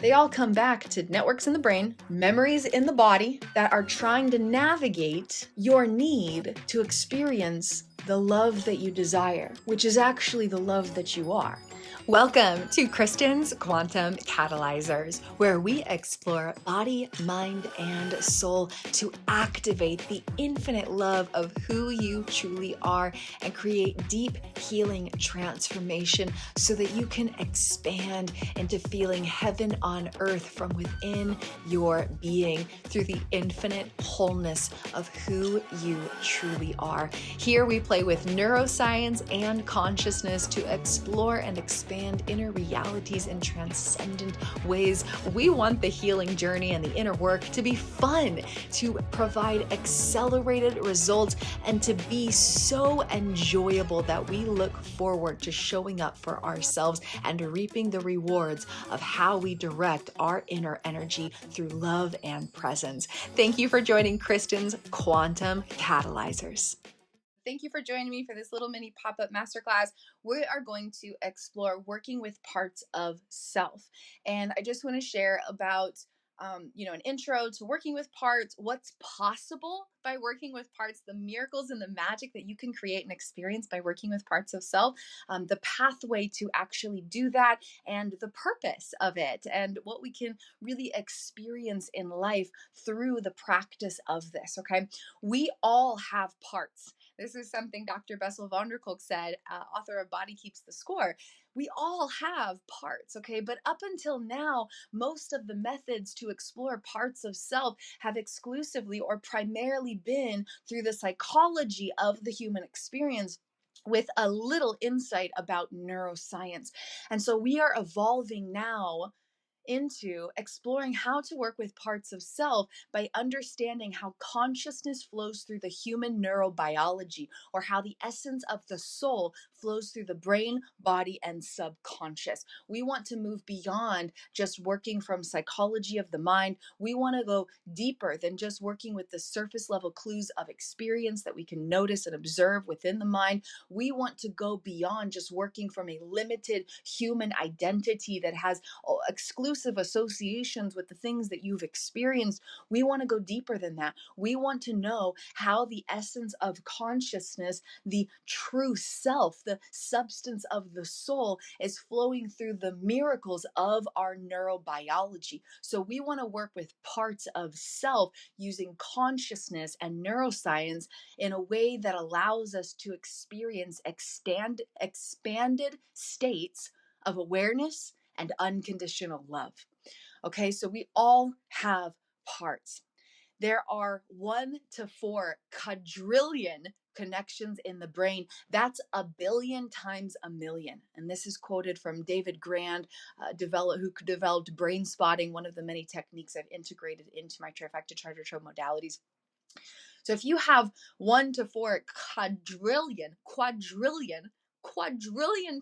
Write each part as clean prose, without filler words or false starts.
They all come back to networks in the brain, memories in the body that are trying to navigate your need to experience the love that you desire, which is actually the love that you are. Welcome to Kristin's Quantum Catalyzers, where we explore body, mind, and soul to activate the infinite love of who you truly are and create deep healing transformation so that you can expand into feeling heaven on earth from within your being through the infinite wholeness of who you truly are. Here we play with neuroscience and consciousness to explore and expand inner realities in transcendent ways. We want the healing journey and the inner work to be fun, to provide accelerated results, and to be so enjoyable that we look forward to showing up for ourselves and reaping the rewards of how we direct our inner energy through love and presence. Thank you for joining Kristin's Quantum Catalyzers. Thank you for joining me for this little mini pop-up masterclass. We are going to explore working with parts of self. And I just want to share about an intro to working with parts, what's possible by working with parts, the miracles and the magic that you can create and experience by working with parts of self, the pathway to actually do that, and the purpose of it, and what we can really experience in life through the practice of this, okay? We all have parts. This is something Dr. Bessel von der Kolk said, author of Body Keeps the Score. We all have parts, okay? But up until now, most of the methods to explore parts of self have exclusively or primarily been through the psychology of the human experience, with a little insight about neuroscience. And so we are evolving now into exploring how to work with parts of self by understanding how consciousness flows through the human neurobiology, or how the essence of the soul flows through the brain, body, and subconscious. We want to move beyond just working from psychology of the mind. We want to go deeper than just working with the surface level clues of experience that we can notice and observe within the mind. We want to go beyond just working from a limited human identity that has exclusive associations with the things that you've experienced. We want to go deeper than that. We want to know how the essence of consciousness, the true self, the substance of the soul, is flowing through the miracles of our neurobiology. So we want to work with parts of self using consciousness and neuroscience in a way that allows us to experience expanded states of awareness and unconditional love. Okay, so we all have parts. There are 1 to 4 quadrillion connections in the brain. That's a billion times a million. And this is quoted from David Grand, who developed brain spotting, one of the many techniques I've integrated into my trifecta charter trove modalities. So if you have 1 to 4 quadrillion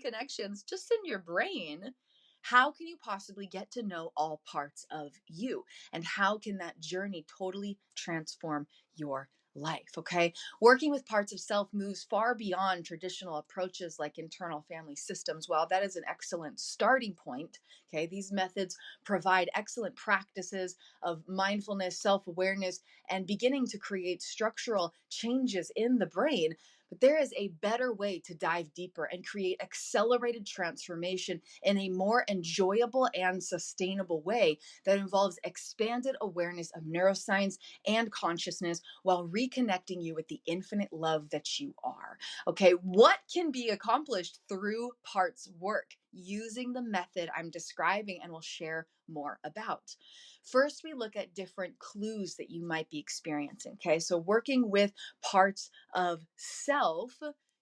connections just in your brain, how can you possibly get to know all parts of you? And how can that journey totally transform your life? Okay. Working with parts of self moves far beyond traditional approaches like internal family systems. While that is an excellent starting point, okay, these methods provide excellent practices of mindfulness, self-awareness, and beginning to create structural changes in the brain. But there is a better way to dive deeper and create accelerated transformation in a more enjoyable and sustainable way that involves expanded awareness of neuroscience and consciousness while reconnecting you with the infinite love that you are. Okay, what can be accomplished through parts work using the method I'm describing and will share more about? First, we look at different clues that you might be experiencing. Okay, so working with parts of self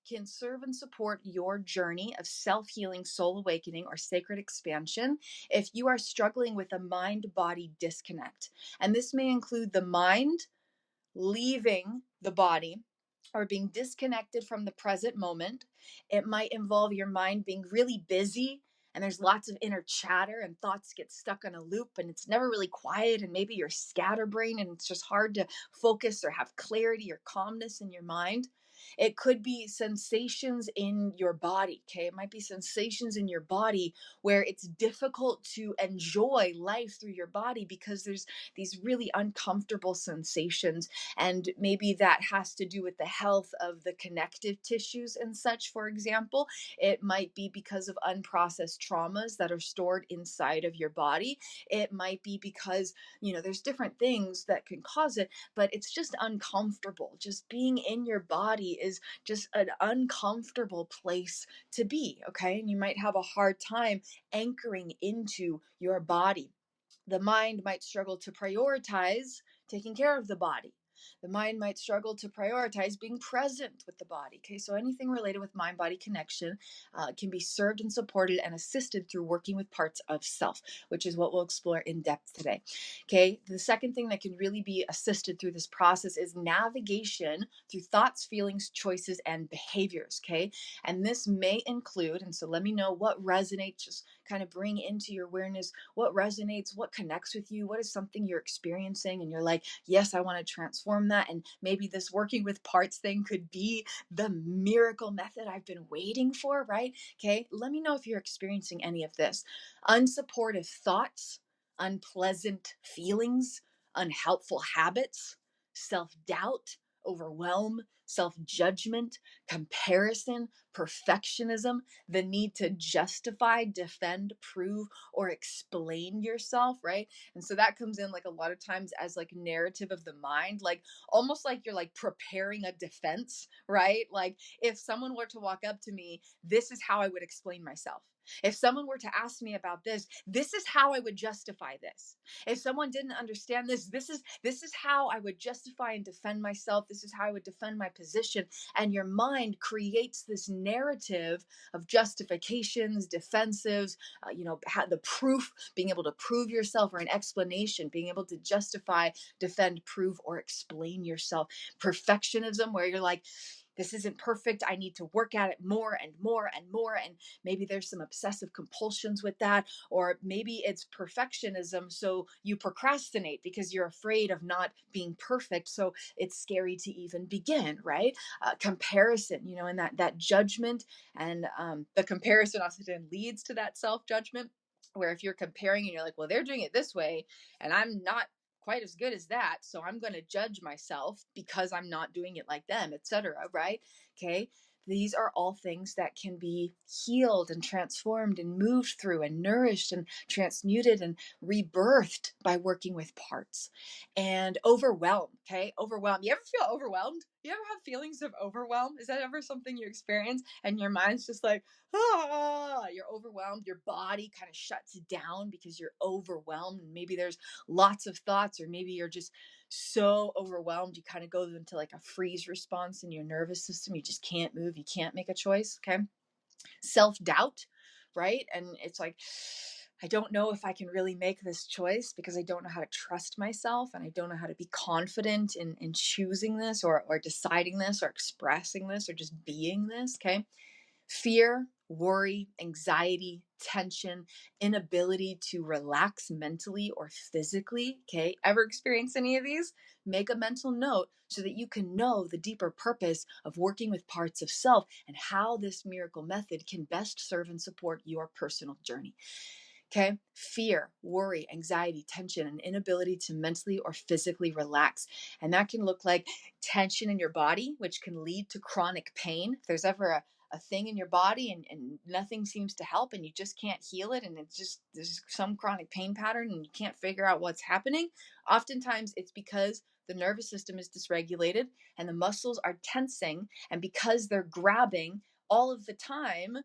can serve and support your journey of self-healing, soul awakening, or sacred expansion if you are struggling with a mind-body disconnect. And this may include the mind leaving the body or being disconnected from the present moment. It might involve your mind being really busy and there's lots of inner chatter and thoughts get stuck on a loop and it's never really quiet, and maybe you're scatterbrained and it's just hard to focus or have clarity or calmness in your mind. It could be sensations in your body, okay? It might be sensations in your body where it's difficult to enjoy life through your body because there's these really uncomfortable sensations. And maybe that has to do with the health of the connective tissues and such, for example. It might be because of unprocessed traumas that are stored inside of your body. It might be because, there's different things that can cause it, but it's just uncomfortable. Just being in your body is just an uncomfortable place to be, okay? And you might have a hard time anchoring into your body. The mind might struggle to prioritize taking care of the body. The mind might struggle to prioritize being present with the body. Okay, so anything related with mind body connection can be served and supported and assisted through working with parts of self, which is what we'll explore in depth today. Okay, the second thing that can really be assisted through this process is navigation through thoughts, feelings, choices, and behaviors. Okay, and this may include, and so let me know what resonates, just kind of bring into your awareness what resonates, what connects with you, what is something you're experiencing and you're like, yes, I want to transform that. And maybe this working with parts thing could be the miracle method I've been waiting for, right? Okay, let me know if you're experiencing any of this. Unsupportive thoughts, unpleasant feelings, unhelpful habits, self-doubt, overwhelm, self-judgment, comparison, perfectionism, the need to justify, defend, prove, or explain yourself, right? And so that comes in like a lot of times as like narrative of the mind, like almost like you're like preparing a defense, right? Like if someone were to walk up to me, this is how I would explain myself. If someone were to ask me about this, this is how I would justify this. If someone didn't understand this, this is how I would justify and defend myself. This is how I would defend my position. And your mind creates this narrative of justifications, defensives, the proof, being able to prove yourself, or an explanation, being able to justify, defend, prove, or explain yourself. Perfectionism, where you're like, this isn't perfect. I need to work at it more and more and more. And maybe there's some obsessive compulsions with that. Or maybe it's perfectionism. So you procrastinate because you're afraid of not being perfect. So it's scary to even begin, right? Comparison, and that judgment. And the comparison often leads to that self-judgment, where if you're comparing and you're like, well, they're doing it this way and I'm not quite as good as that, so I'm going to judge myself because I'm not doing it like them, etc., right? Okay, these are all things that can be healed and transformed and moved through and nourished and transmuted and rebirthed by working with parts. And overwhelm, okay? Overwhelm. You ever feel overwhelmed? You ever have feelings of overwhelm? Is that ever something you experience and your mind's just like, you're overwhelmed, your body kind of shuts down because you're overwhelmed, and maybe there's lots of thoughts, or maybe you're just so overwhelmed you kind of go into like a freeze response in your nervous system. You just can't move, you can't make a choice. Okay, self-doubt, right? And it's like, I don't know if I can really make this choice because I don't know how to trust myself, and I don't know how to be confident in choosing this, or deciding this, or expressing this, or just being this. Okay, fear, worry, anxiety, tension, inability to relax mentally or physically. Okay, ever experience any of these? Make a mental note so that you can know the deeper purpose of working with parts of self and how this miracle method can best serve and support your personal journey. Okay, fear, worry, anxiety, tension, and inability to mentally or physically relax. And that can look like tension in your body, which can lead to chronic pain. If there's ever a thing in your body and nothing seems to help and you just can't heal it, and it's just there's some chronic pain pattern and you can't figure out what's happening, oftentimes it's because the nervous system is dysregulated and the muscles are tensing, and because they're grabbing all of the time,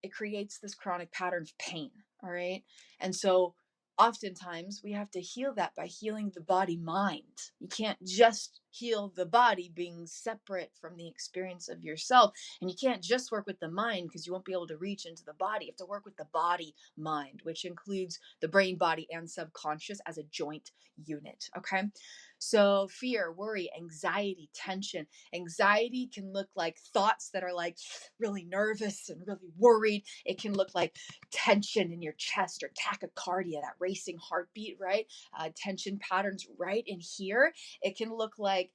it creates this chronic pattern of pain. All right. And so oftentimes we have to heal that by healing the body mind. You can't just heal the body being separate from the experience of yourself. And you can't just work with the mind because you won't be able to reach into the body. You have to work with the body mind, which includes the brain, body, and subconscious as a joint unit. Okay. So fear, worry, anxiety, tension. Anxiety can look like thoughts that are like really nervous and really worried. It can look like tension in your chest or tachycardia, that racing heartbeat, right? Tension patterns right in here. It can look like like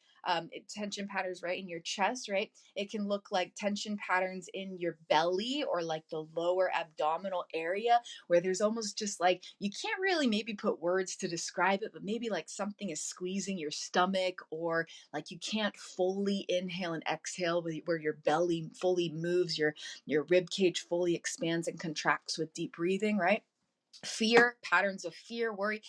tension patterns right in your chest, right? It can look like tension patterns in your belly or like the lower abdominal area where there's almost just like, you can't really maybe put words to describe it, but maybe like something is squeezing your stomach, or like you can't fully inhale and exhale where your belly fully moves, your rib cage fully expands and contracts with deep breathing, right? Fear, patterns of fear, worry,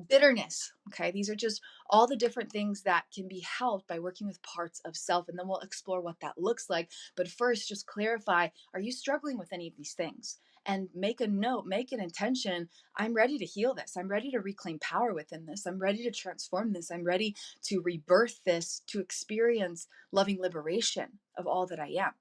bitterness. Okay, these are just all the different things that can be helped by working with parts of self, and then we'll explore what that looks like. But first, just clarify, are you struggling with any of these things? And make a note, make an intention. I'm ready to heal this. I'm ready to reclaim power within this. I'm ready to transform this. I'm ready to rebirth this, to experience loving liberation of all that I am.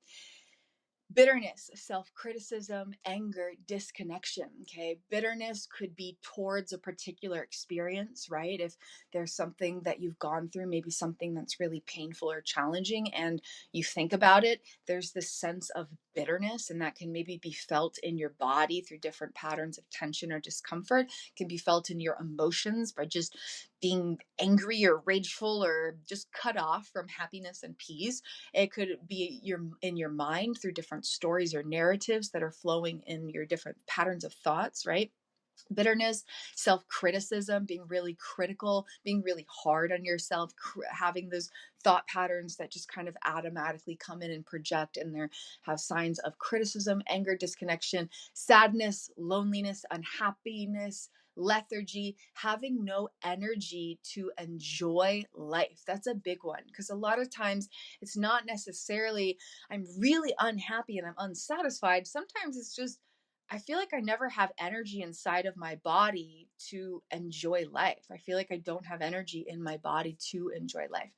Bitterness, self-criticism, anger, disconnection. Okay. Bitterness could be towards a particular experience, right? If there's something that you've gone through, maybe something that's really painful or challenging, and you think about it, there's this sense of bitterness, and that can maybe be felt in your body through different patterns of tension or discomfort. It can be felt in your emotions by just being angry or rageful or just cut off from happiness and peace. It could be in your mind through different stories or narratives that are flowing in your different patterns of thoughts, right? Bitterness, self-criticism, being really critical, being really hard on yourself, having those thought patterns that just kind of automatically come in and project, and there have signs of criticism, anger, disconnection, sadness, loneliness, unhappiness, lethargy, having no energy to enjoy life. That's a big one, because a lot of times it's not necessarily I'm really unhappy and I'm unsatisfied. Sometimes it's just I feel like I never have energy inside of my body to enjoy life. I feel like I don't have energy in my body to enjoy life.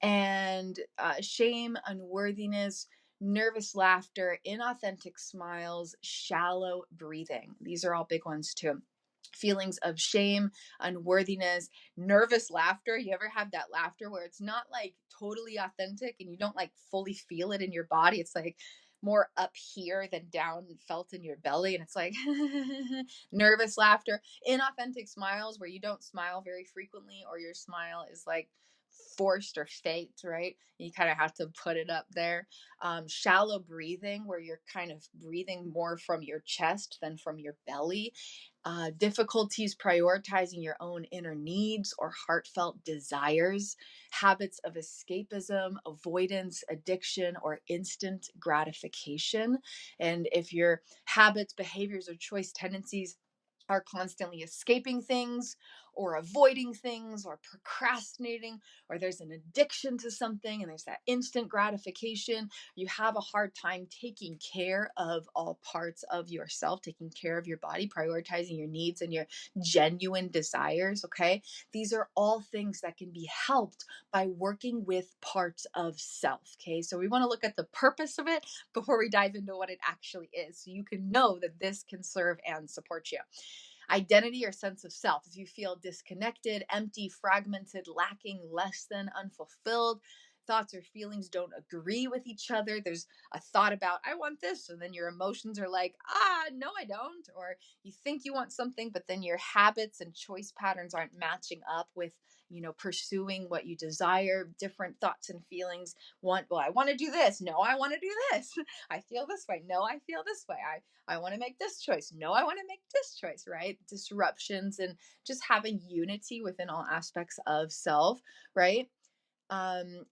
And shame, unworthiness, nervous laughter, inauthentic smiles, shallow breathing. These are all big ones too. Feelings of shame, unworthiness, nervous laughter. You ever have that laughter where it's not like totally authentic and you don't like fully feel it in your body? It's like more up here than down felt in your belly. And it's like nervous laughter, inauthentic smiles where you don't smile very frequently, or your smile is like forced or faked, right? You kind of have to put it up there. Shallow breathing, where you're kind of breathing more from your chest than from your belly. Difficulties prioritizing your own inner needs or heartfelt desires, habits of escapism, avoidance, addiction, or instant gratification. And if your habits, behaviors, or choice tendencies are constantly escaping things or avoiding things or procrastinating, or there's an addiction to something and there's that instant gratification, you have a hard time taking care of all parts of yourself, taking care of your body, prioritizing your needs and your genuine desires. Okay. These are all things that can be helped by working with parts of self. Okay. So we want to look at the purpose of it before we dive into what it actually is, so you can know that this can serve and support you. Identity or sense of self. If you feel disconnected, empty, fragmented, lacking, less than, unfulfilled, thoughts or feelings don't agree with each other. There's a thought about, I want this, and then your emotions are like, no, I don't. Or you think you want something, but then your habits and choice patterns aren't matching up with, pursuing what you desire. Different thoughts and feelings I want to do this. No, I want to do this. I feel this way. No, I feel this way. I want to make this choice. No, I want to make this choice, right? Disruptions and just having unity within all aspects of self, right?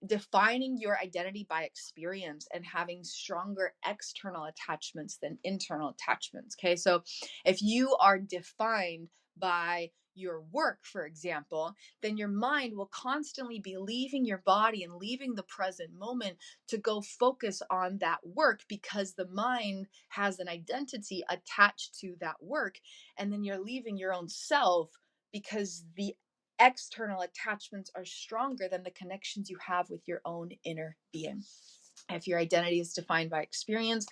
Defining your identity by experience and having stronger external attachments than internal attachments. Okay. So if you are defined by your work, for example, then your mind will constantly be leaving your body and leaving the present moment to go focus on that work, because the mind has an identity attached to that work. And then you're leaving your own self because the external attachments are stronger than the connections you have with your own inner being. If your identity is defined by experience,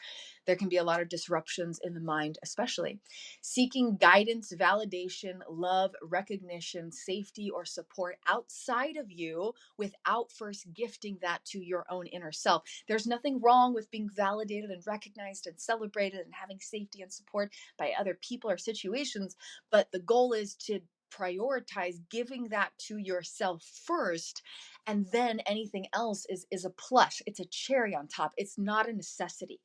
there can be a lot of disruptions in the mind, especially. Seeking guidance, validation, love, recognition, safety, or support outside of you without first gifting that to your own inner self. There's nothing wrong with being validated and recognized and celebrated and having safety and support by other people or situations, but the goal is to prioritize giving that to yourself first, and then anything else is a plus. It's a cherry on top. It's not a necessity.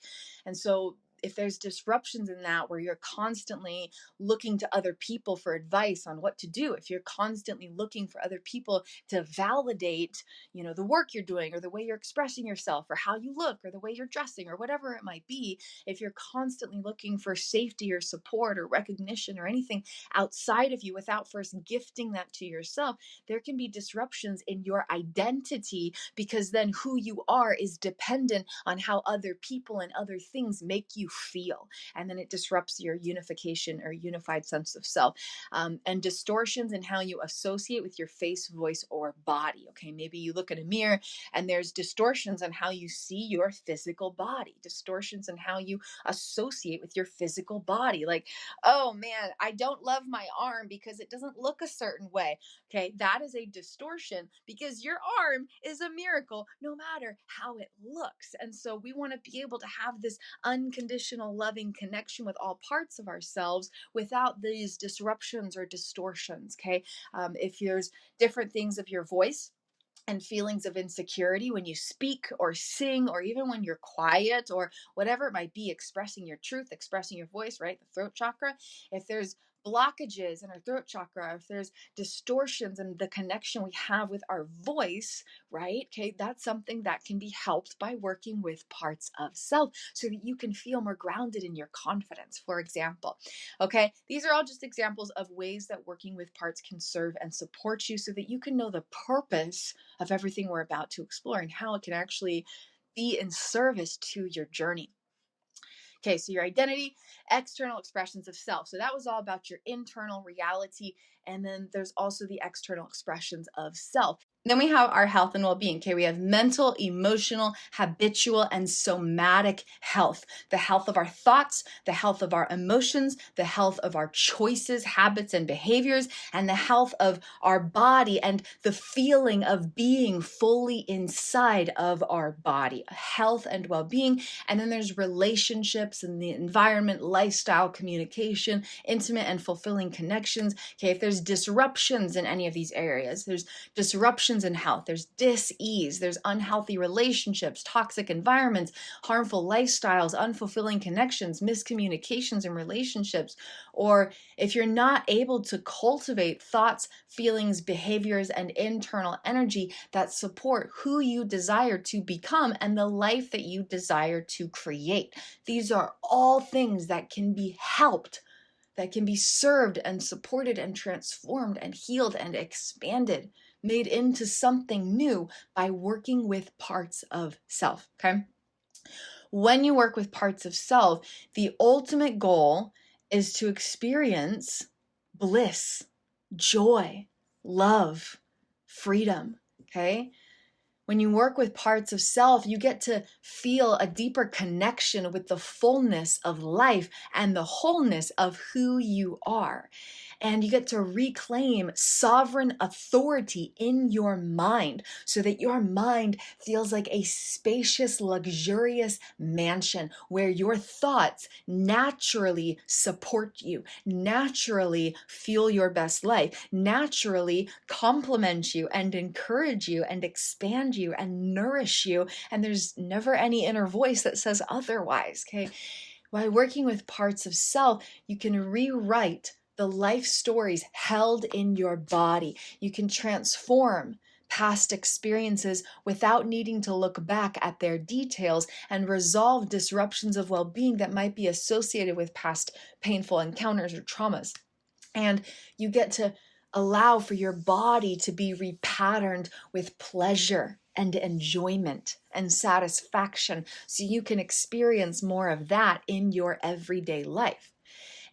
And so if there's disruptions in that, where you're constantly looking to other people for advice on what to do, if you're constantly looking for other people to validate, the work you're doing, or the way you're expressing yourself, or how you look, or the way you're dressing, or whatever it might be, if you're constantly looking for safety or support or recognition or anything outside of you without first gifting that to yourself, there can be disruptions in your identity, because then who you are is dependent on how other people and other things make you feel. And then it disrupts your unification or unified sense of self. And distortions in how you associate with your face, voice, or body. Okay, maybe you look in a mirror and there's distortions on how you see your physical body, distortions in how you associate with your physical body. Like, oh man, I don't love my arm because it doesn't look a certain way. Okay, that is a distortion, because your arm is a miracle no matter how it looks. And so we want to be able to have this unconditional loving connection with all parts of ourselves without these disruptions or distortions. Okay, if there's different things of your voice and feelings of insecurity when you speak or sing, or even when you're quiet, or whatever it might be, expressing your truth, expressing your voice, right? The throat chakra. If there's blockages in our throat chakra, if there's distortions in the connection we have with our voice, right? Okay, that's something that can be helped by working with parts of self, so that you can feel more grounded in your confidence, for example. Okay, these are all just examples of ways that working with parts can serve and support you, so that you can know the purpose of everything we're about to explore and how it can actually be in service to your journey. Okay, so your identity, external expressions of self. So that was all about your internal reality. And then there's also the external expressions of self. Then we have our health and well-being. Okay, we have mental, emotional, habitual, and somatic health. The health of our thoughts, the health of our emotions, the health of our choices, habits, and behaviors, and the health of our body and the feeling of being fully inside of our body. Health and well-being. And then there's relationships and the environment, lifestyle, communication, intimate and fulfilling connections. Okay, if there's disruptions in any of these areas, there's disruptions in health, there's dis-ease, there's unhealthy relationships, toxic environments, harmful lifestyles, unfulfilling connections, miscommunications in relationships, or if you're not able to cultivate thoughts, feelings, behaviors, and internal energy that support who you desire to become and the life that you desire to create. These are all things that can be helped, that can be served and supported and transformed and healed and expanded, made into something new by working with parts of self. Okay? When you work with parts of self, the ultimate goal is to experience bliss, joy, love, freedom. Okay? When you work with parts of self, you get to feel a deeper connection with the fullness of life and the wholeness of who you are. And you get to reclaim sovereign authority in your mind, so that your mind feels like a spacious, luxurious mansion where your thoughts naturally support you, naturally fuel your best life, naturally complement you and encourage you and expand you and nourish you. And there's never any inner voice that says otherwise. Okay. By working with parts of self, you can rewrite the life stories held in your body. You can transform past experiences without needing to look back at their details, and resolve disruptions of well-being that might be associated with past painful encounters or traumas. And you get to allow for your body to be repatterned with pleasure and enjoyment and satisfaction, so you can experience more of that in your everyday life.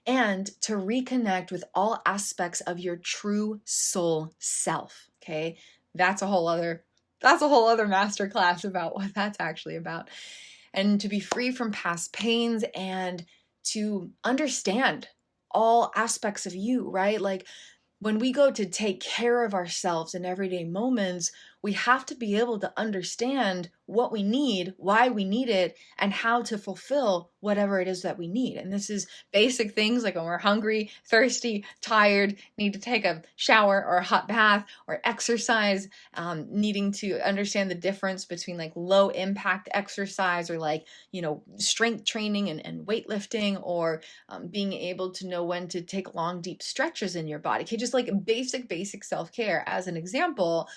And to reconnect with all aspects of your true soul self. Okay, that's a whole other masterclass about what that's actually about. And to be free from past pains and to understand all aspects of you, right? Like when we go to take care of ourselves in everyday moments, we have to be able to understand what we need, why we need it, and how to fulfill whatever it is that we need. And this is basic things like when we're hungry, thirsty, tired, need to take a shower or a hot bath or exercise, needing to understand the difference between like low impact exercise or like, strength training and weightlifting, or being able to know when to take long, deep stretches in your body. Okay, just like basic self-care as an example.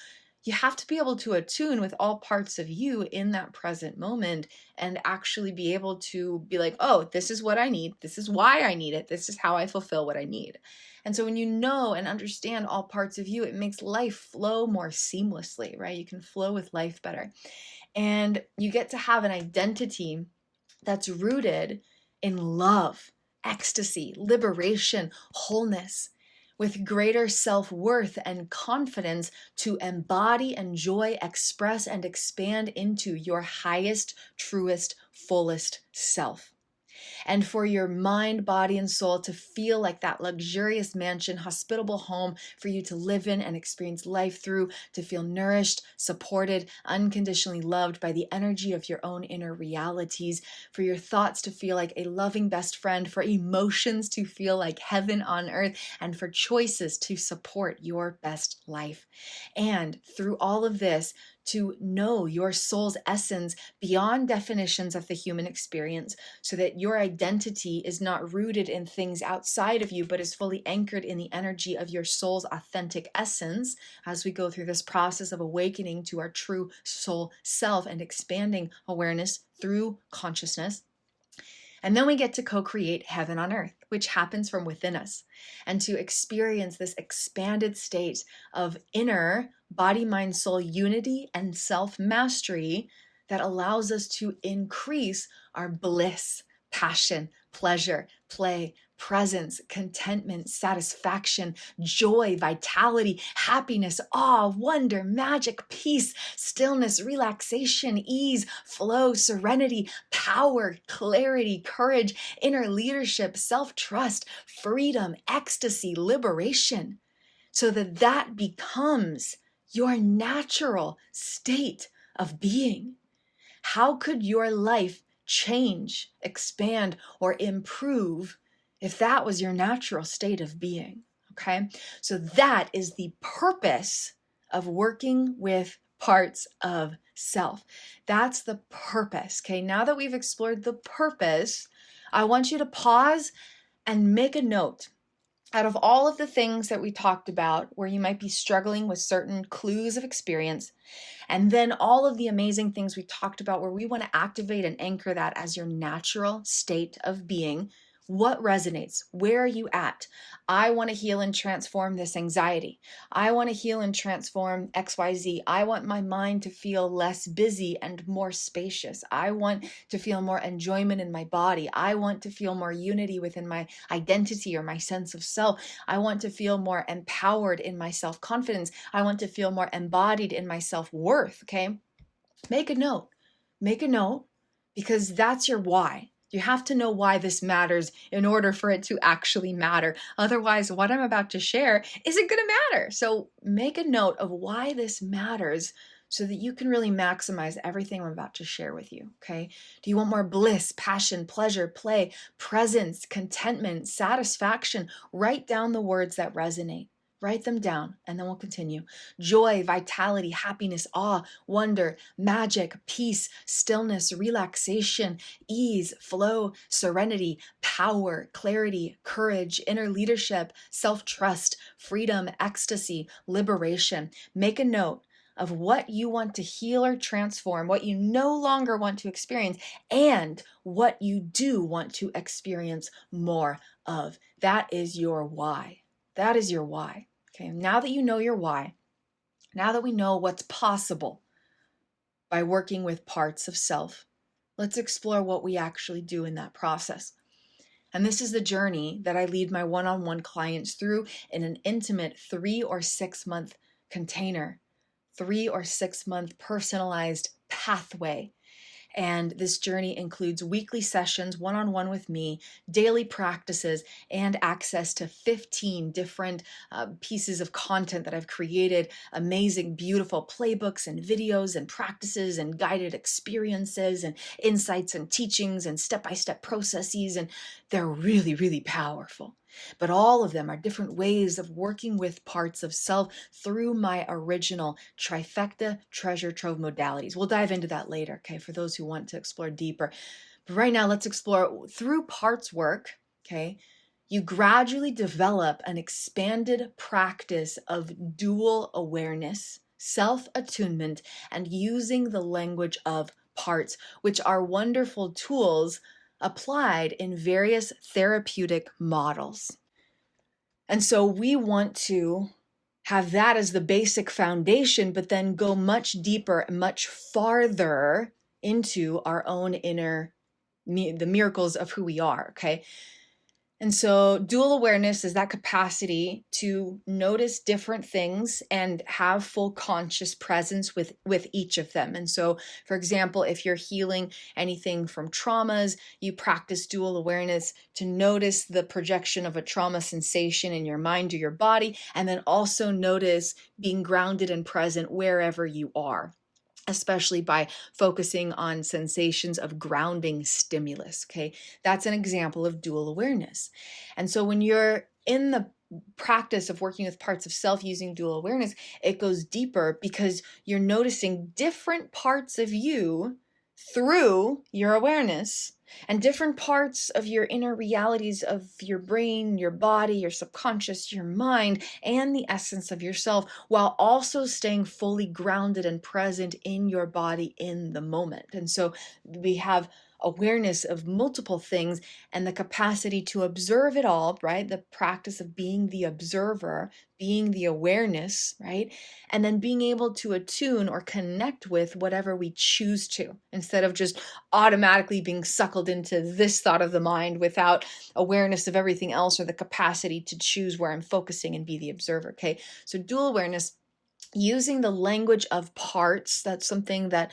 You have to be able to attune with all parts of you in that present moment and actually be able to be like, oh, this is what I need. This is why I need it. This is how I fulfill what I need. And so when you know and understand all parts of you, it makes life flow more seamlessly, right? You can flow with life better. And you get to have an identity that's rooted in love, ecstasy, liberation, wholeness, with greater self-worth and confidence to embody, enjoy, express, and expand into your highest, truest, fullest self. And for your mind, body, and soul to feel like that luxurious mansion, hospitable home for you to live in and experience life through, to feel nourished, supported, unconditionally loved by the energy of your own inner realities, for your thoughts to feel like a loving best friend, for emotions to feel like heaven on earth, and for choices to support your best life. And through all of this, to know your soul's essence beyond definitions of the human experience, so that your identity is not rooted in things outside of you, but is fully anchored in the energy of your soul's authentic essence as we go through this process of awakening to our true soul self and expanding awareness through consciousness. And then we get to co-create heaven on earth, which happens from within us, and to experience this expanded state of inner body, mind, soul unity and self-mastery that allows us to increase our bliss, passion, pleasure, play, presence, contentment, satisfaction, joy, vitality, happiness, awe, wonder, magic, peace, stillness, relaxation, ease, flow, serenity, power, clarity, courage, inner leadership, self-trust, freedom, ecstasy, liberation, so that that becomes your natural state of being. How could your life change, expand, or improve if that was your natural state of being? Okay, so that is the purpose of working with parts of self. That's the purpose. Okay, now that we've explored the purpose, I want you to pause and make a note. Out of all of the things that we talked about where you might be struggling with certain clues of experience, and then all of the amazing things we talked about where we want to activate and anchor that as your natural state of being, what resonates? Where are you at? I want to heal and transform this anxiety. I want to heal and transform XYZ. I want my mind to feel less busy and more spacious. I want to feel more enjoyment in my body. I want to feel more unity within my identity or my sense of self. I want to feel more empowered in my self-confidence. I want to feel more embodied in my self-worth, okay? Make a note, because that's your why. You have to know why this matters in order for it to actually matter. Otherwise, what I'm about to share isn't going to matter. So make a note of why this matters so that you can really maximize everything I'm about to share with you, okay? Do you want more bliss, passion, pleasure, play, presence, contentment, satisfaction? Write down the words that resonate. Write them down, and then we'll continue. Joy, vitality, happiness, awe, wonder, magic, peace, stillness, relaxation, ease, flow, serenity, power, clarity, courage, inner leadership, self-trust, freedom, ecstasy, liberation. Make a note of what you want to heal or transform, what you no longer want to experience, and what you do want to experience more of. That is your why. That is your why. Okay, now that you know your why, now that we know what's possible by working with parts of self, let's explore what we actually do in that process. And this is the journey that I lead my one-on-one clients through in an intimate 3 or 6 month container, 3 or 6 month personalized pathway. And this journey includes weekly sessions, one-on-one with me, daily practices, and access to 15 different pieces of content that I've created, amazing, beautiful playbooks and videos and practices and guided experiences and insights and teachings and step-by-step processes. And they're really, really powerful. But all of them are different ways of working with parts of self through my original trifecta treasure trove modalities. We'll dive into that later, okay, for those who want to explore deeper. But right now, let's explore through parts work, okay? You gradually develop an expanded practice of dual awareness, self-attunement, and using the language of parts, which are wonderful tools applied in various therapeutic models. And so we want to have that as the basic foundation, but then go much deeper and much farther into our own inner, the miracles of who we are, okay? And so dual awareness is that capacity to notice different things and have full conscious presence with each of them. And so, for example, if you're healing anything from traumas, you practice dual awareness to notice the projection of a trauma sensation in your mind or your body, and then also notice being grounded and present wherever you are, especially by focusing on sensations of grounding stimulus, okay? That's an example of dual awareness. And so when you're in the practice of working with parts of self using dual awareness, it goes deeper because you're noticing different parts of you through your awareness and different parts of your inner realities of your brain, your body, your subconscious, your mind, and the essence of yourself, while also staying fully grounded and present in your body in the moment. And so we have awareness of multiple things and the capacity to observe it all, right? The practice of being the observer, being the awareness, right? And then being able to attune or connect with whatever we choose to, instead of just automatically being suckled into this thought of the mind without awareness of everything else or the capacity to choose where I'm focusing and be the observer, okay? So dual awareness, using the language of parts, that's something that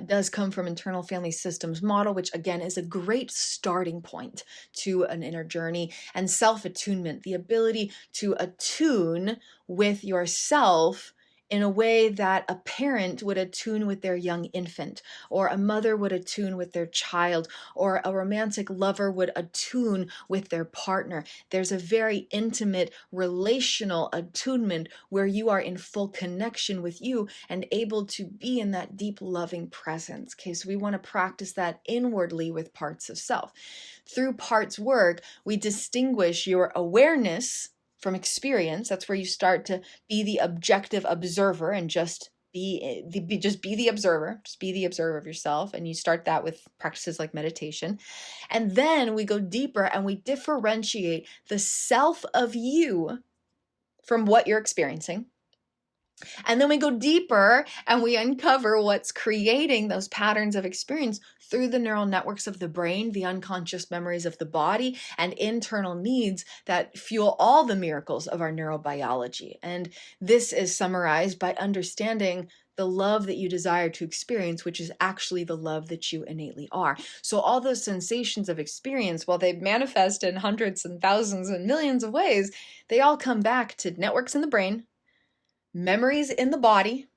does come from internal family systems model, which again is a great starting point to an inner journey. And self-attunement, the ability to attune with yourself in a way that a parent would attune with their young infant, or a mother would attune with their child, or a romantic lover would attune with their partner. There's a very intimate relational attunement where you are in full connection with you and able to be in that deep loving presence. Okay, so we want to practice that inwardly with parts of self. Through parts work, we distinguish your awareness from experience. That's where you start to be the objective observer and just be the observer, just be the observer of yourself. And you start that with practices like meditation. And then we go deeper and we differentiate the self of you from what you're experiencing. And then we go deeper and we uncover what's creating those patterns of experience through the neural networks of the brain, the unconscious memories of the body, and internal needs that fuel all the miracles of our neurobiology. And this is summarized by understanding the love that you desire to experience, which is actually the love that you innately are. So all those sensations of experience, while they manifest in hundreds and thousands and millions of ways, they all come back to networks in the brain, memories in the body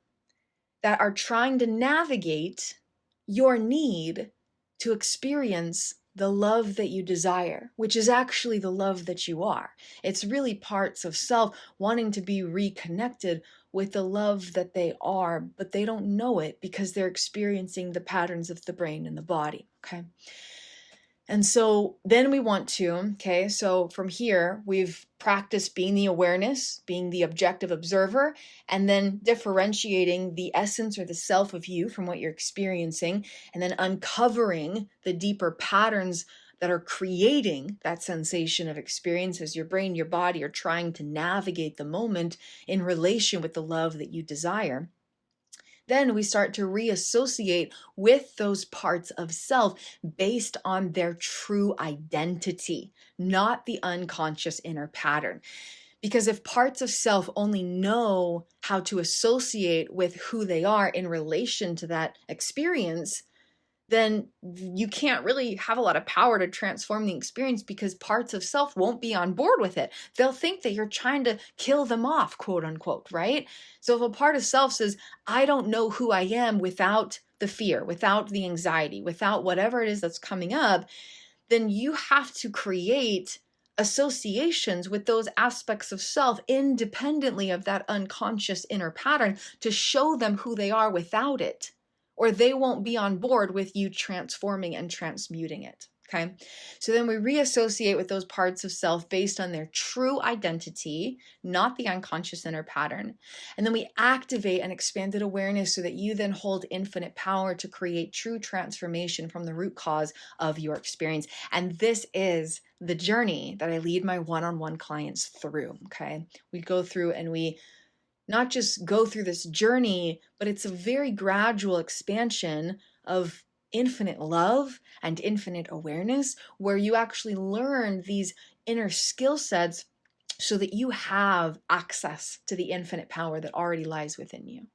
that are trying to navigate your need to experience the love that you desire, which is actually the love that you are. It's really parts of self wanting to be reconnected with the love that they are, but they don't know it because they're experiencing the patterns of the brain and the body, okay? And so then we want to, okay, so from here, we've practiced being the awareness, being the objective observer, and then differentiating the essence or the self of you from what you're experiencing, and then uncovering the deeper patterns that are creating that sensation of experience as your brain, your body are trying to navigate the moment in relation with the love that you desire. Then we start to reassociate with those parts of self based on their true identity, not the unconscious inner pattern. Because if parts of self only know how to associate with who they are in relation to that experience, then you can't really have a lot of power to transform the experience, because parts of self won't be on board with it. They'll think that you're trying to kill them off, quote unquote, right? So if a part of self says, I don't know who I am without the fear, without the anxiety, without whatever it is that's coming up, then you have to create associations with those aspects of self independently of that unconscious inner pattern to show them who they are without it, or they won't be on board with you transforming and transmuting it. Okay, so then we reassociate with those parts of self based on their true identity, not the unconscious inner pattern. And then we activate an expanded awareness so that you then hold infinite power to create true transformation from the root cause of your experience. And this is the journey that I lead my one-on-one clients through. Okay, we go through and we not just go through this journey, but it's a very gradual expansion of infinite love and infinite awareness, where you actually learn these inner skill sets so that you have access to the infinite power that already lies within you.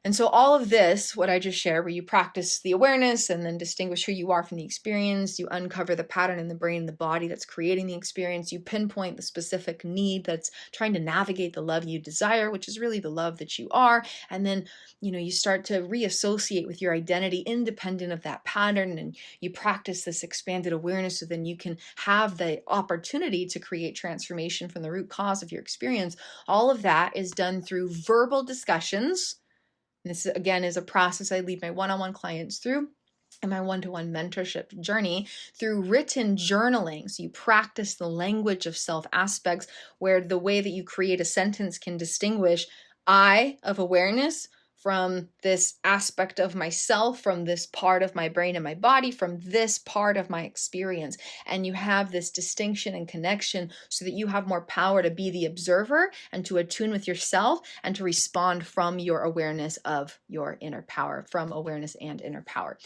And so all of this, what I just shared, where you practice the awareness and then distinguish who you are from the experience, you uncover the pattern in the brain and the body that's creating the experience, you pinpoint the specific need that's trying to navigate the love you desire, which is really the love that you are. And then, you start to reassociate with your identity independent of that pattern, and you practice this expanded awareness so then you can have the opportunity to create transformation from the root cause of your experience. All of that is done through verbal discussions. This, again, is a process I lead my one-on-one clients through in my one-to-one mentorship journey, through written journaling. So you practice the language of self aspects, where the way that you create a sentence can distinguish I of awareness from this aspect of myself, from this part of my brain and my body, from this part of my experience. And you have this distinction and connection so that you have more power to be the observer and to attune with yourself and to respond from your awareness of your inner power, from awareness and inner power.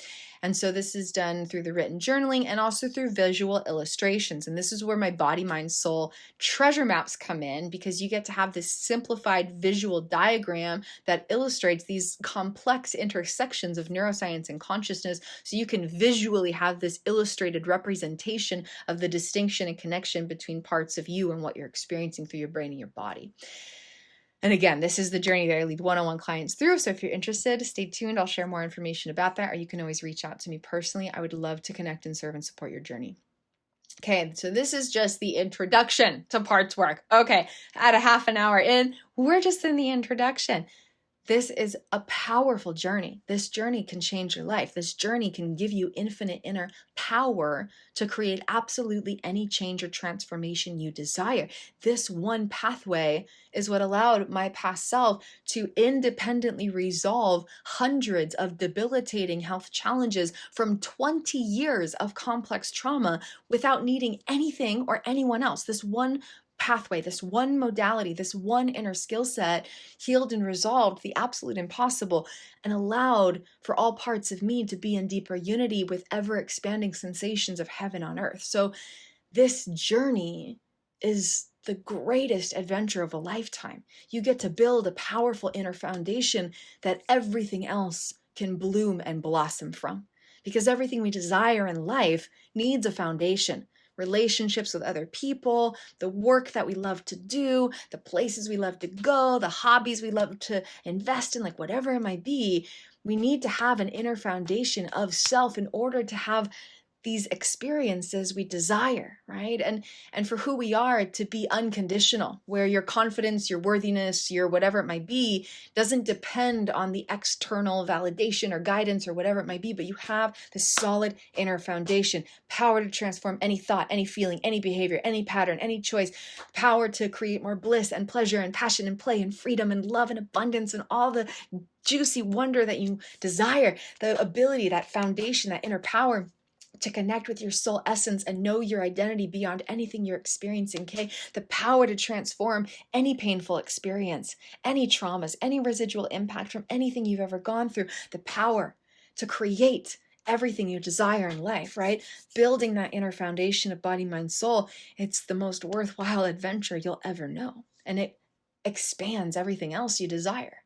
And so this is done through the written journaling and also through visual illustrations. And this is where my body, mind, soul treasure maps come in, because you get to have this simplified visual diagram that illustrates these complex intersections of neuroscience and consciousness, so you can visually have this illustrated representation of the distinction and connection between parts of you and what you're experiencing through your brain and your body. And again, this is the journey that I lead one-on-one clients through. So if you're interested, stay tuned. I'll share more information about that, or you can always reach out to me personally. I would love to connect and serve and support your journey. Okay, so this is just the introduction to parts work. Okay, at a half an hour in, we're just in the introduction. This is a powerful journey. This journey can change your life. This journey can give you infinite inner power to create absolutely any change or transformation you desire. This one pathway is what allowed my past self to independently resolve hundreds of debilitating health challenges from 20 years of complex trauma without needing anything or anyone else. This one pathway, this one modality, this one inner skill set healed and resolved the absolute impossible and allowed for all parts of me to be in deeper unity with ever expanding sensations of heaven on earth. So this journey is the greatest adventure of a lifetime. You get to build a powerful inner foundation that everything else can bloom and blossom from, because everything we desire in life needs a foundation. Relationships with other people, the work that we love to do, the places we love to go, the hobbies we love to invest in, like whatever it might be, we need to have an inner foundation of self in order to have these experiences we desire, right? And for who we are to be unconditional, where your confidence, your worthiness, your whatever it might be, doesn't depend on the external validation or guidance or whatever it might be, but you have this solid inner foundation, power to transform any thought, any feeling, any behavior, any pattern, any choice, power to create more bliss and pleasure and passion and play and freedom and love and abundance and all the juicy wonder that you desire, the ability, that foundation, that inner power to connect with your soul essence and know your identity beyond anything you're experiencing, okay? The power to transform any painful experience, any traumas, any residual impact from anything you've ever gone through, the power to create everything you desire in life, right? Building that inner foundation of body, mind, soul, it's the most worthwhile adventure you'll ever know. And it expands everything else you desire.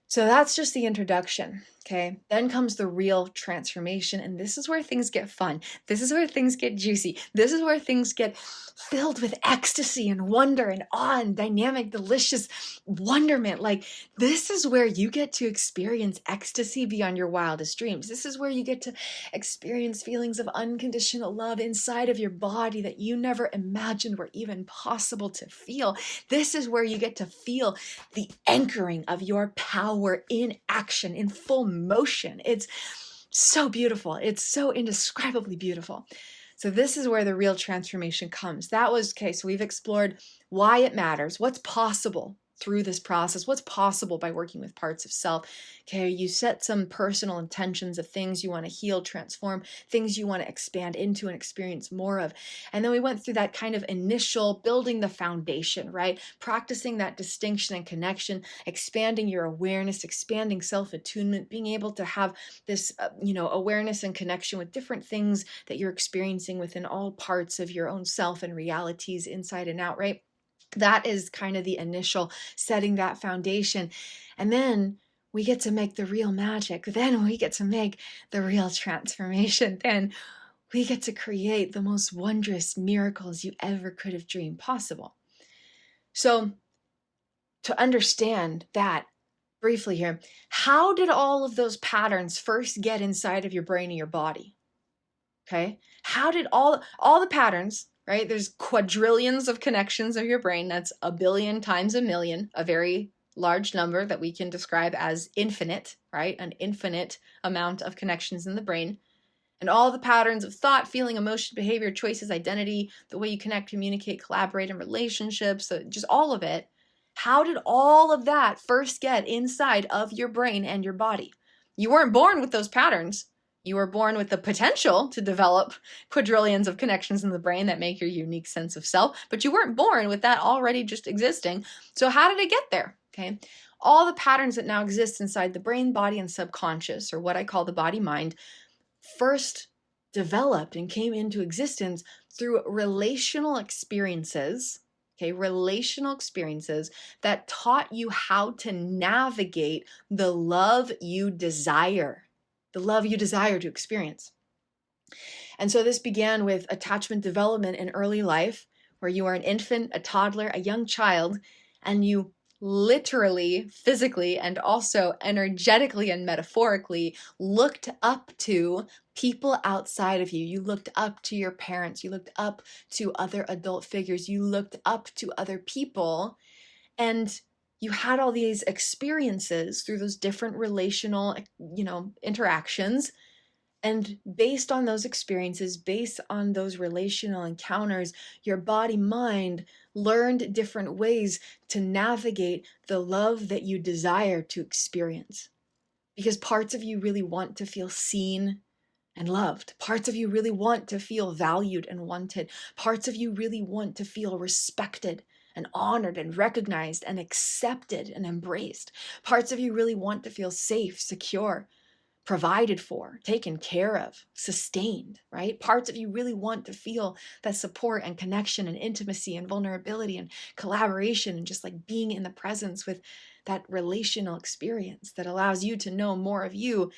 So that's just the introduction, okay? Then comes the real transformation, and this is where things get fun. This is where things get juicy. This is where things get filled with ecstasy and wonder and awe and dynamic, delicious wonderment. Like, this is where you get to experience ecstasy beyond your wildest dreams. This is where you get to experience feelings of unconditional love inside of your body that you never imagined were even possible to feel. This is where you get to feel the anchoring of your power in action, in full motion. It's so beautiful. It's so indescribably beautiful. So this is where the real transformation comes. That was, okay, so we've explored why it matters, what's possible through this process, what's possible by working with parts of self. Okay, you set some personal intentions of things you want to heal, transform, things you want to expand into and experience more of. And then we went through that kind of initial building the foundation, right? Practicing that distinction and connection, expanding your awareness, expanding self-attunement, being able to have this, awareness and connection with different things that you're experiencing within all parts of your own self and realities inside and out, right? That is kind of the initial setting that foundation. And then we get to make the real magic. Then we get to make the real transformation. Then we get to create the most wondrous miracles you ever could have dreamed possible. So to understand that briefly here, how did all of those patterns first get inside of your brain and your body? Okay? How did all the patterns, right? There's quadrillions of connections of your brain. That's a billion times a million, a very large number that we can describe as infinite, right? An infinite amount of connections in the brain. And all the patterns of thought, feeling, emotion, behavior, choices, identity, the way you connect, communicate, collaborate in relationships, just all of it. How did all of that first get inside of your brain and your body? You weren't born with those patterns. You were born with the potential to develop quadrillions of connections in the brain that make your unique sense of self, but you weren't born with that already just existing. So how did it get there? Okay. All the patterns that now exist inside the brain, body, and subconscious, or what I call the body-mind, first developed and came into existence through relational experiences, okay, relational experiences that taught you how to navigate the love you desire. The love you desire to experience. And so this began with attachment development in early life, where you are an infant, a toddler, a young child, and you literally, physically, and also energetically and metaphorically looked up to people outside of you. You looked up to your parents. You looked up to other adult figures. You looked up to other people, and you had all these experiences through those different relational, interactions. And based on those experiences, based on those relational encounters, your body-mind learned different ways to navigate the love that you desire to experience. Because parts of you really want to feel seen and loved. Parts of you really want to feel valued and wanted. Parts of you really want to feel respected and honored and recognized and accepted and embraced. Parts of you really want to feel safe, secure, provided for, taken care of, sustained, right? Parts of you really want to feel that support and connection and intimacy and vulnerability and collaboration and just like being in the presence with that relational experience that allows you to know more of you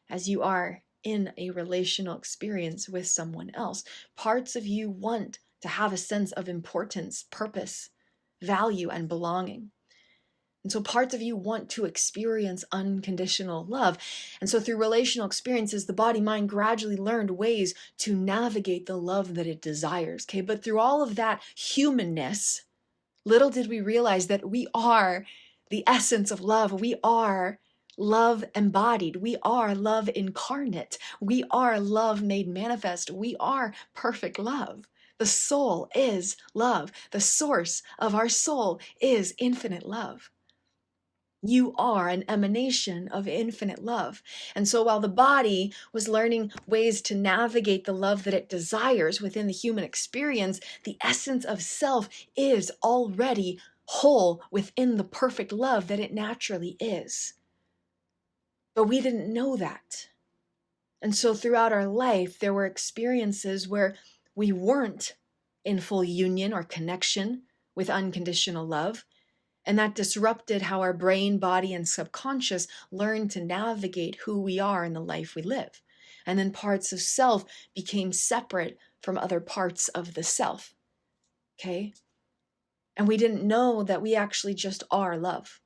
as you are in a relational experience with someone else. Parts of you want to have a sense of importance, purpose, value, and belonging. And so parts of you want to experience unconditional love. And so through relational experiences, the body-mind gradually learned ways to navigate the love that it desires. Okay, but through all of that humanness, little did we realize that we are the essence of love. We are love embodied. We are love incarnate. We are love made manifest. We are perfect love. The soul is love. The source of our soul is infinite love. You are an emanation of infinite love. And so while the body was learning ways to navigate the love that it desires within the human experience, the essence of self is already whole within the perfect love that it naturally is. But we didn't know that. And so throughout our life, there were experiences where we weren't in full union or connection with unconditional love. And that disrupted how our brain, body, and subconscious learned to navigate who we are in the life we live. And then parts of self became separate from other parts of the self. Okay? And we didn't know that we actually just are love.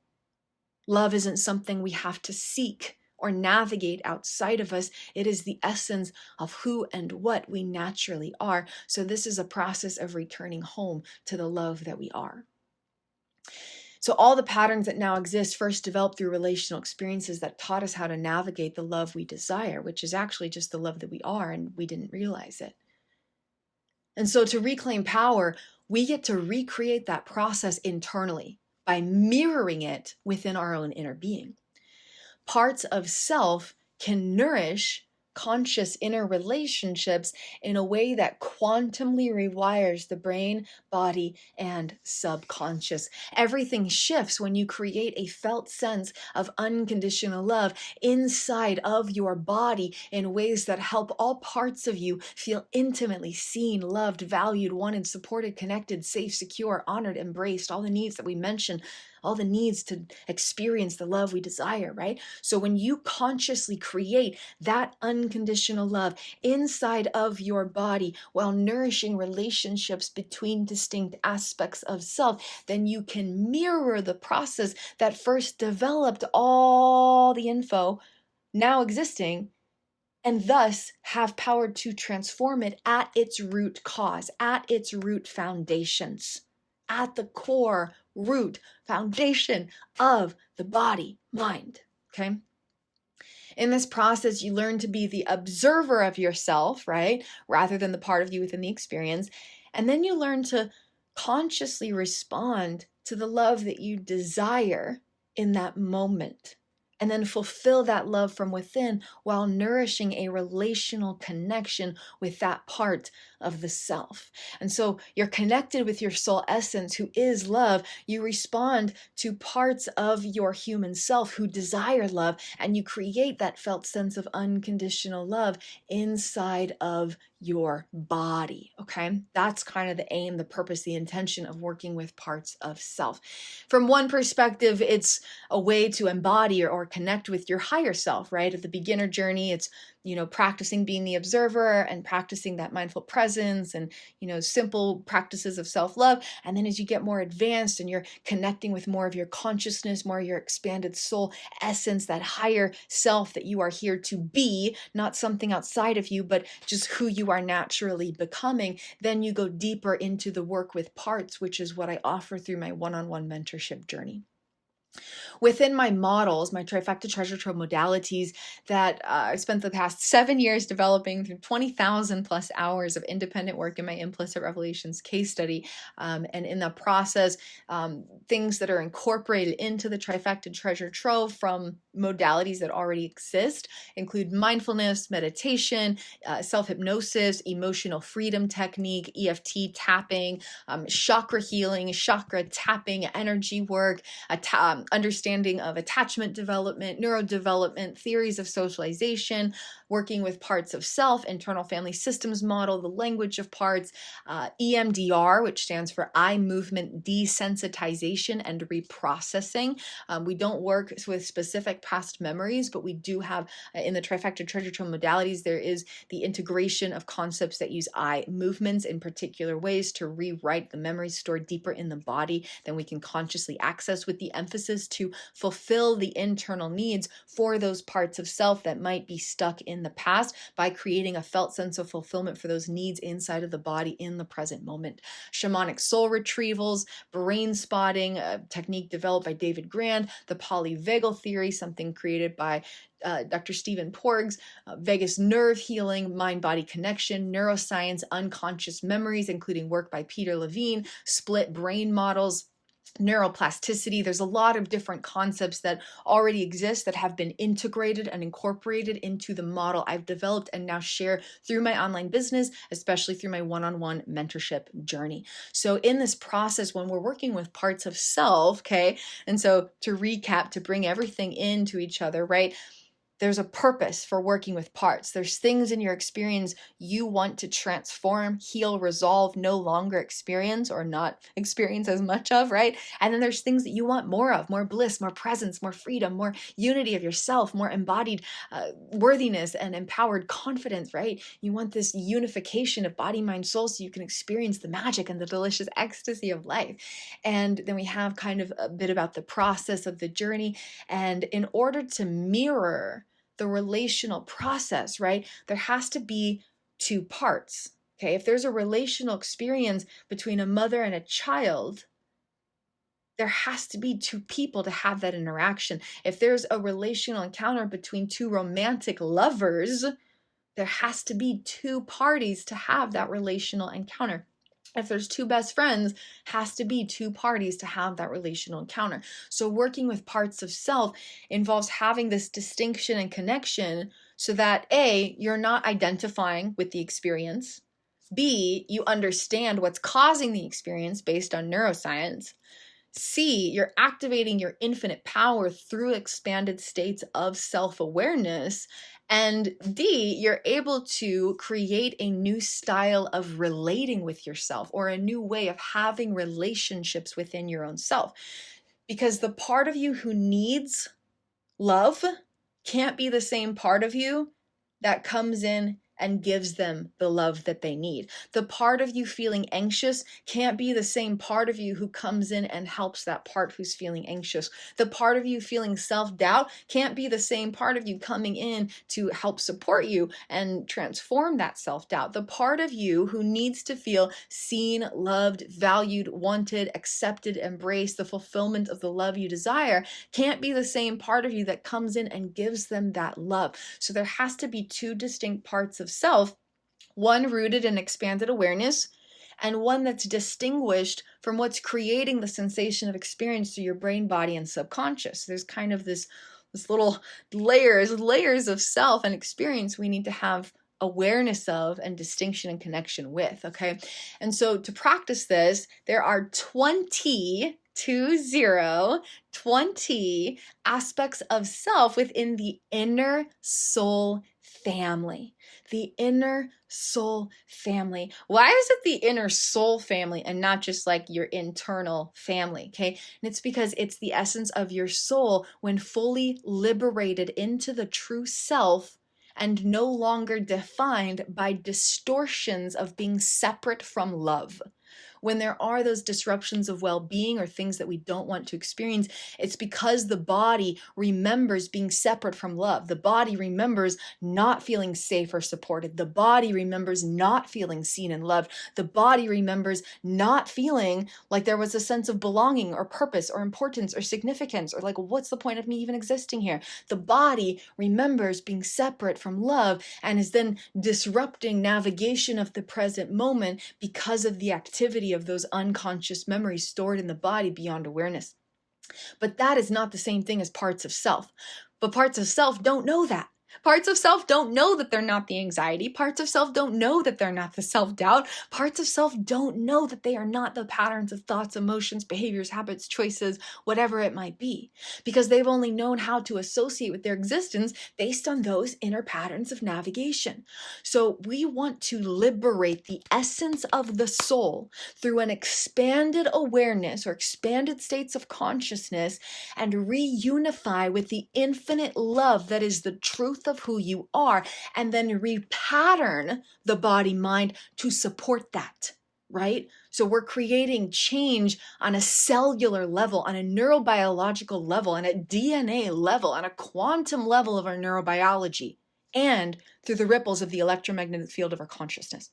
Love isn't something we have to seek or navigate outside of us. It is the essence of who and what we naturally are. So this is a process of returning home to the love that we are. So all the patterns that now exist first developed through relational experiences that taught us how to navigate the love we desire, which is actually just the love that we are, and we didn't realize it. And so to reclaim power, we get to recreate that process internally by mirroring it within our own inner being. Parts of self can nourish conscious inner relationships in a way that quantumly rewires the brain, body, and subconscious. Everything shifts when you create a felt sense of unconditional love inside of your body in ways that help all parts of you feel intimately seen, loved, valued, wanted, supported, connected, safe, secure, honored, embraced, all the needs that we mentioned, all the needs to experience the love we desire, right? So when you consciously create that unconditional love inside of your body while nourishing relationships between distinct aspects of self, then you can mirror the process that first developed all the info now existing, and thus have power to transform it at its root cause, at its root foundations, at the core root foundation of the body, mind, okay? In this process, you learn to be the observer of yourself, right? Rather than the part of you within the experience. And then you learn to consciously respond to the love that you desire in that moment. And then fulfill that love from within while nourishing a relational connection with that part of the self. And so you're connected with your soul essence, who is love. You respond to parts of your human self who desire love, and you create that felt sense of unconditional love inside of your body, okay? That's kind of the aim, the purpose, the intention of working with parts of self. From one perspective, it's a way to embody or connect with your higher self, right? At the beginner journey, it's, practicing being the observer and practicing that mindful presence and, simple practices of self-love. And then as you get more advanced and you're connecting with more of your consciousness, more of your expanded soul essence, that higher self that you are here to be, not something outside of you, but just who you are naturally becoming, then you go deeper into the work with parts, which is what I offer through my one-on-one mentorship journey. Within my models, my trifecta treasure trove modalities that I spent the past 7 years developing through 20,000 plus hours of independent work in my Implicit Revelations case study. And in the process, things that are incorporated into the trifecta treasure trove from modalities that already exist include mindfulness, meditation, self-hypnosis, emotional freedom technique, EFT tapping, chakra healing, chakra tapping, energy work, understanding of attachment development, neurodevelopment, theories of socialization, working with parts of self, internal family systems model, the language of parts, EMDR, which stands for eye movement desensitization and reprocessing. We don't work with specific past memories, but we do have in the trifecta treasure trove modalities, there is the integration of concepts that use eye movements in particular ways to rewrite the memories stored deeper in the body than we can consciously access, with the emphasis to fulfill the internal needs for those parts of self that might be stuck in the past by creating a felt sense of fulfillment for those needs inside of the body in the present moment. Shamanic soul retrievals, brain spotting, a technique developed by David Grand, the polyvagal theory, something created by Dr. Stephen Porges, vagus nerve healing, mind-body connection, neuroscience, unconscious memories, including work by Peter Levine, split brain models, neuroplasticity. There's a lot of different concepts that already exist that have been integrated and incorporated into the model I've developed and now share through my online business, especially through my one-on-one mentorship journey. So in this process, when we're working with parts of self, okay, and so to recap, to bring everything into each other, right? There's a purpose for working with parts. There's things in your experience you want to transform, heal, resolve, no longer experience or not experience as much of, right? And then there's things that you want more of, more bliss, more presence, more freedom, more unity of yourself, more embodied worthiness and empowered confidence, right? You want this unification of body, mind, soul so you can experience the magic and the delicious ecstasy of life. And then we have kind of a bit about the process of the journey. And in order to mirror the relational process, right, there has to be two parts. Okay, if there's a relational experience between a mother and a child, there has to be two people to have that interaction. If there's a relational encounter between two romantic lovers, there has to be two parties to have that relational encounter. If there's two best friends, has to be two parties to have that relational encounter. So working with parts of self involves having this distinction and connection so that A, you're not identifying with the experience. B, you understand what's causing the experience based on neuroscience. C, you're activating your infinite power through expanded states of self-awareness. And D, you're able to create a new style of relating with yourself or a new way of having relationships within your own self. Because the part of you who needs love can't be the same part of you that comes in and gives them the love that they need. The part of you feeling anxious can't be the same part of you who comes in and helps that part who's feeling anxious. The part of you feeling self-doubt can't be the same part of you coming in to help support you and transform that self-doubt. The part of you who needs to feel seen, loved, valued, wanted, accepted, embraced, the fulfillment of the love you desire, can't be the same part of you that comes in and gives them that love. So there has to be two distinct parts of self, one rooted in expanded awareness and one that's distinguished from what's creating the sensation of experience through your brain, body, and subconscious. There's kind of this little layers of self and experience we need to have awareness of and distinction and connection with, okay? And so to practice this, there are 20 aspects of self within the inner soul family. The inner soul family. Why is it the inner soul family and not just like your internal family? Okay. And it's because it's the essence of your soul when fully liberated into the true self and no longer defined by distortions of being separate from love. When there are those disruptions of well-being or things that we don't want to experience, it's because the body remembers being separate from love. The body remembers not feeling safe or supported. The body remembers not feeling seen and loved. The body remembers not feeling like there was a sense of belonging or purpose or importance or significance or like, what's the point of me even existing here? The body remembers being separate from love and is then disrupting navigation of the present moment because of the activity of those unconscious memories stored in the body beyond awareness. But that is not the same thing as parts of self. But parts of self don't know that. Parts of self don't know that they're not the anxiety. Parts of self don't know that they're not the self-doubt. Parts of self don't know that they are not the patterns of thoughts, emotions, behaviors, habits, choices, whatever it might be. Because they've only known how to associate with their existence based on those inner patterns of navigation. So we want to liberate the essence of the soul through an expanded awareness or expanded states of consciousness and reunify with the infinite love that is the truth of who you are, and then repattern the body mind to support that, right? So we're creating change on a cellular level, on a neurobiological level, on a DNA level, on a quantum level of our neurobiology, and through the ripples of the electromagnetic field of our consciousness.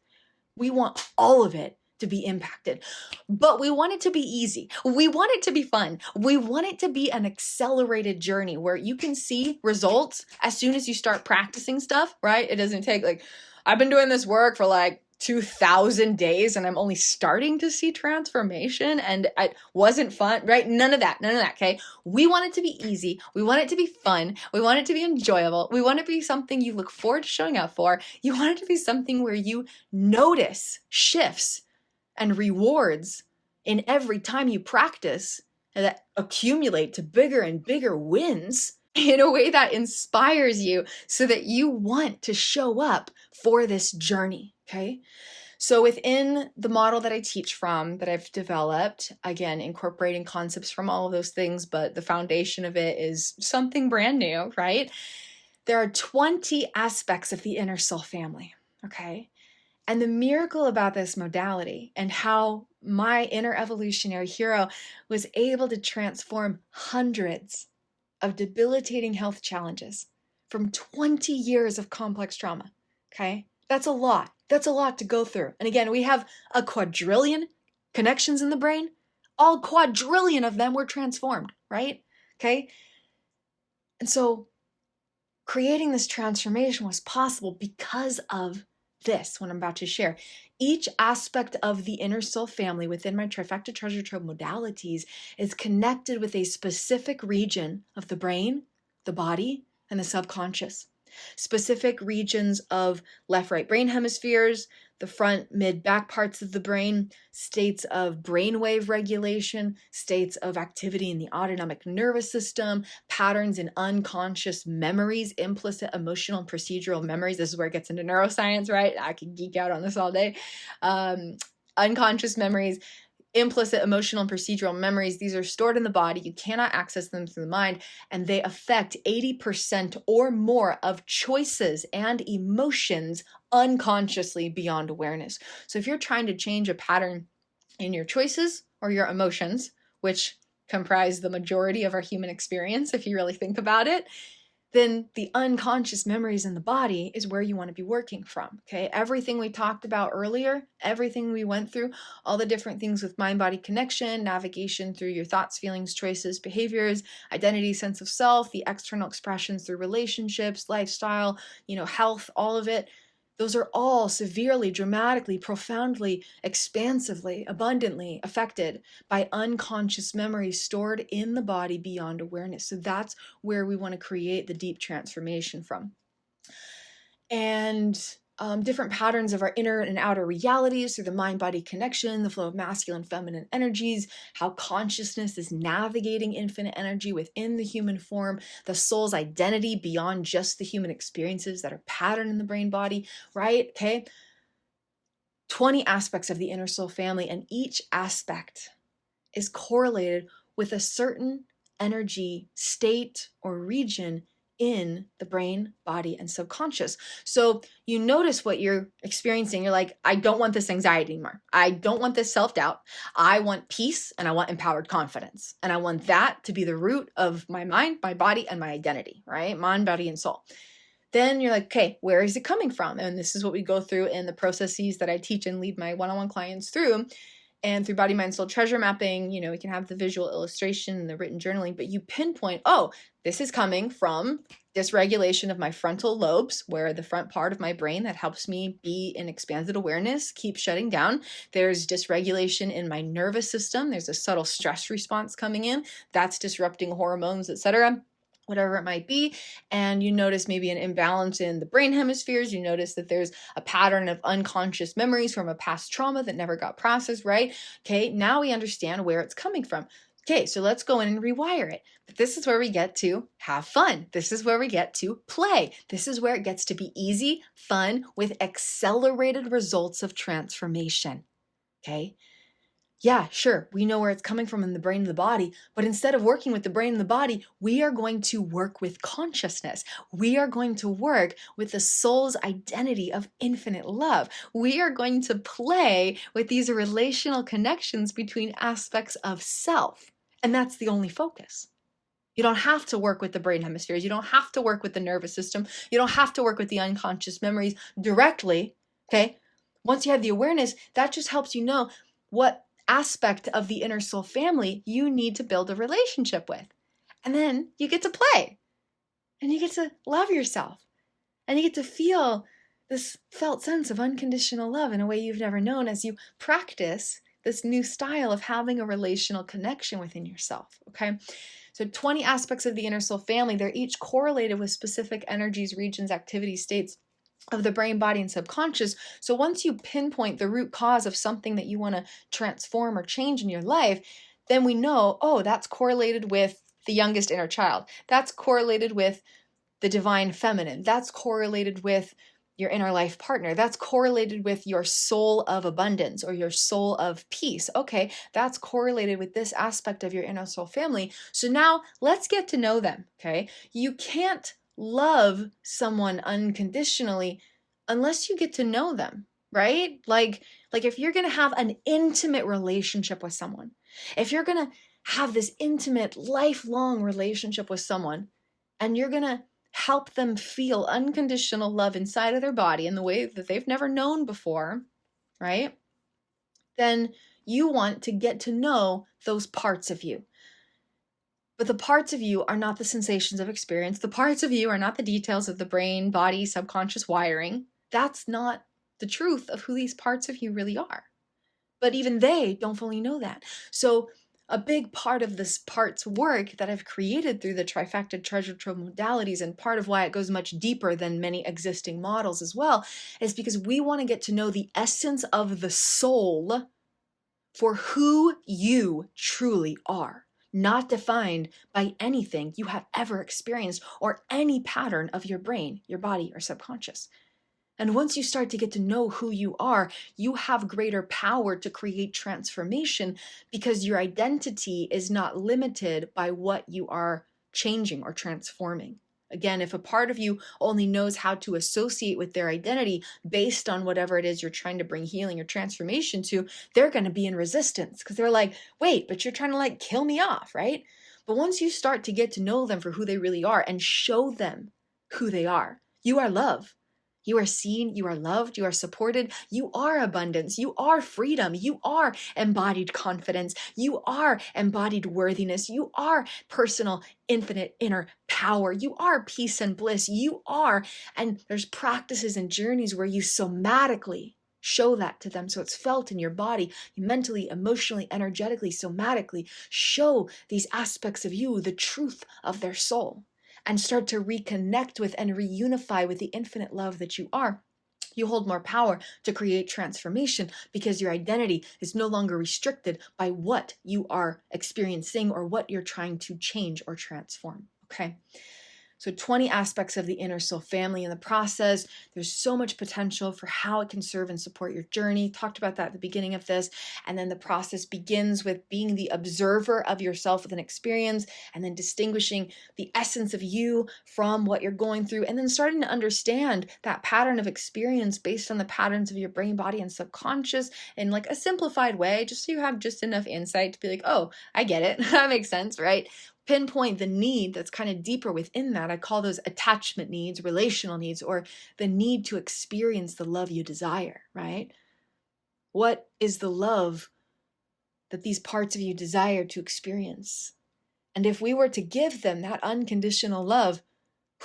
We want all of it to be impacted, but we want it to be easy. We want it to be fun. We want it to be an accelerated journey where you can see results as soon as you start practicing stuff, right? It doesn't take like, I've been doing this work for like 2,000 days and I'm only starting to see transformation and it wasn't fun, right? None of that, okay? We want it to be easy. We want it to be fun. We want it to be enjoyable. We want it to be something you look forward to showing up for. You want it to be something where you notice shifts and rewards in every time you practice that accumulate to bigger and bigger wins. in a way that inspires you so that you want to show up for this journey, okay? So within the model that I teach from, that I've developed, again, incorporating concepts from all of those things, but the foundation of it is something brand new, right? There are 20 aspects of the inner soul family, okay? And the miracle about this modality and how my inner evolutionary hero was able to transform hundreds of debilitating health challenges from 20 years of complex trauma, okay? That's a lot. That's a lot to go through. And again, we have a quadrillion connections in the brain. All quadrillion of them were transformed, right? Okay? And so creating this transformation was possible because of this, what I'm about to share. Each aspect of the inner soul family within my trifecta treasure trove modalities is connected with a specific region of the brain, the body, and the subconscious. Specific regions of left, right brain hemispheres, the front, mid, back parts of the brain, states of brainwave regulation, states of activity in the autonomic nervous system, patterns in unconscious memories, implicit emotional and procedural memories. This is where it gets into neuroscience, right? I could geek out on this all day. Unconscious memories, implicit emotional and procedural memories, these are stored in the body. You cannot access them through the mind, and they affect 80% or more of choices and emotions unconsciously beyond awareness. So if you're trying to change a pattern in your choices or your emotions, which comprise the majority of our human experience, if you really think about it, then the unconscious memories in the body is where you want to be working from, okay? Everything we talked about earlier, everything we went through, all the different things with mind-body connection, navigation through your thoughts, feelings, choices, behaviors, identity, sense of self, the external expressions through relationships, lifestyle, health, all of it. Those are all severely, dramatically, profoundly, expansively, abundantly affected by unconscious memories stored in the body beyond awareness. So that's where we want to create the deep transformation from. And different patterns of our inner and outer realities through the mind-body connection, the flow of masculine, feminine energies, how consciousness is navigating infinite energy within the human form, the soul's identity beyond just the human experiences that are patterned in the brain body, right? Okay. 20 aspects of the inner soul family, and each aspect is correlated with a certain energy state or region in the brain, body, and subconscious. So you notice what you're experiencing. You're like, I don't want this anxiety anymore. I don't want this self-doubt. I want peace and I want empowered confidence. And I want that to be the root of my mind, my body, and my identity, right? Mind, body, and soul. Then you're like, okay, where is it coming from? And this is what we go through in the processes that I teach and lead my one-on-one clients through. And through body, mind, soul treasure mapping, we can have the visual illustration and the written journaling, but you pinpoint, oh, this is coming from dysregulation of my frontal lobes, where the front part of my brain that helps me be in expanded awareness keeps shutting down. There's dysregulation in my nervous system. There's a subtle stress response coming in. That's disrupting hormones, etc., whatever it might be. And you notice maybe an imbalance in the brain hemispheres. You notice that there's a pattern of unconscious memories from a past trauma that never got processed, right? Okay, now we understand where it's coming from. Okay, so let's go in and rewire it. But this is where we get to have fun. This is where we get to play. This is where it gets to be easy, fun, with accelerated results of transformation. Okay? Yeah, sure, we know where it's coming from in the brain and the body, but instead of working with the brain and the body, we are going to work with consciousness. We are going to work with the soul's identity of infinite love. We are going to play with these relational connections between aspects of self, and that's the only focus. You don't have to work with the brain hemispheres. You don't have to work with the nervous system. You don't have to work with the unconscious memories directly, okay? Once you have the awareness, that just helps you know what aspect of the inner soul family you need to build a relationship with. And then you get to play and you get to love yourself and you get to feel this felt sense of unconditional love in a way you've never known as you practice this new style of having a relational connection within yourself, okay? So 20 aspects of the inner soul family, they're each correlated with specific energies, regions, activities, states of the brain, body, and subconscious. So once you pinpoint the root cause of something that you want to transform or change in your life, then we know, oh, that's correlated with the youngest inner child. That's correlated with the divine feminine. That's correlated with your inner life partner. That's correlated with your soul of abundance or your soul of peace. Okay, that's correlated with this aspect of your inner soul family. So now let's get to know them, okay? You can't love someone unconditionally unless you get to know them, right? Like if you're going to have an intimate relationship with someone, if you're going to have this intimate lifelong relationship with someone, and you're going to help them feel unconditional love inside of their body in the way that they've never known before, right? Then you want to get to know those parts of you. But the parts of you are not the sensations of experience. The parts of you are not the details of the brain, body, subconscious wiring. That's not the truth of who these parts of you really are. But even they don't fully know that. So a big part of this part's work that I've created through the trifecta treasure trove modalities, and part of why it goes much deeper than many existing models as well, is because we want to get to know the essence of the soul for who you truly are, not defined by anything you have ever experienced or any pattern of your brain, your body, or subconscious. And once you start to get to know who you are, you have greater power to create transformation because your identity is not limited by what you are changing or transforming. Again, if a part of you only knows how to associate with their identity based on whatever it is you're trying to bring healing or transformation to, they're going to be in resistance because they're like, wait, but you're trying to like kill me off, right? But once you start to get to know them for who they really are and show them who they are, you are love. You are seen, you are loved, you are supported, you are abundance, you are freedom, you are embodied confidence, you are embodied worthiness, you are personal, infinite inner power, you are peace and bliss, you are, and there's practices and journeys where you somatically show that to them so it's felt in your body, mentally, emotionally, energetically, somatically, show these aspects of you, the truth of their soul, and start to reconnect with and reunify with the infinite love that you are. You hold more power to create transformation because your identity is no longer restricted by what you are experiencing or what you're trying to change or transform. Okay. So 20 aspects of the inner soul family in the process. There's so much potential for how it can serve and support your journey. Talked about that at the beginning of this. And then the process begins with being the observer of yourself with an experience and then distinguishing the essence of you from what you're going through and then starting to understand that pattern of experience based on the patterns of your brain, body, and subconscious in like a simplified way, just so you have just enough insight to be like, oh, I get it. That makes sense, right? Pinpoint the need that's kind of deeper within that. I call those attachment needs, relational needs, or the need to experience the love you desire, right? What is the love that these parts of you desire to experience? And if we were to give them that unconditional love,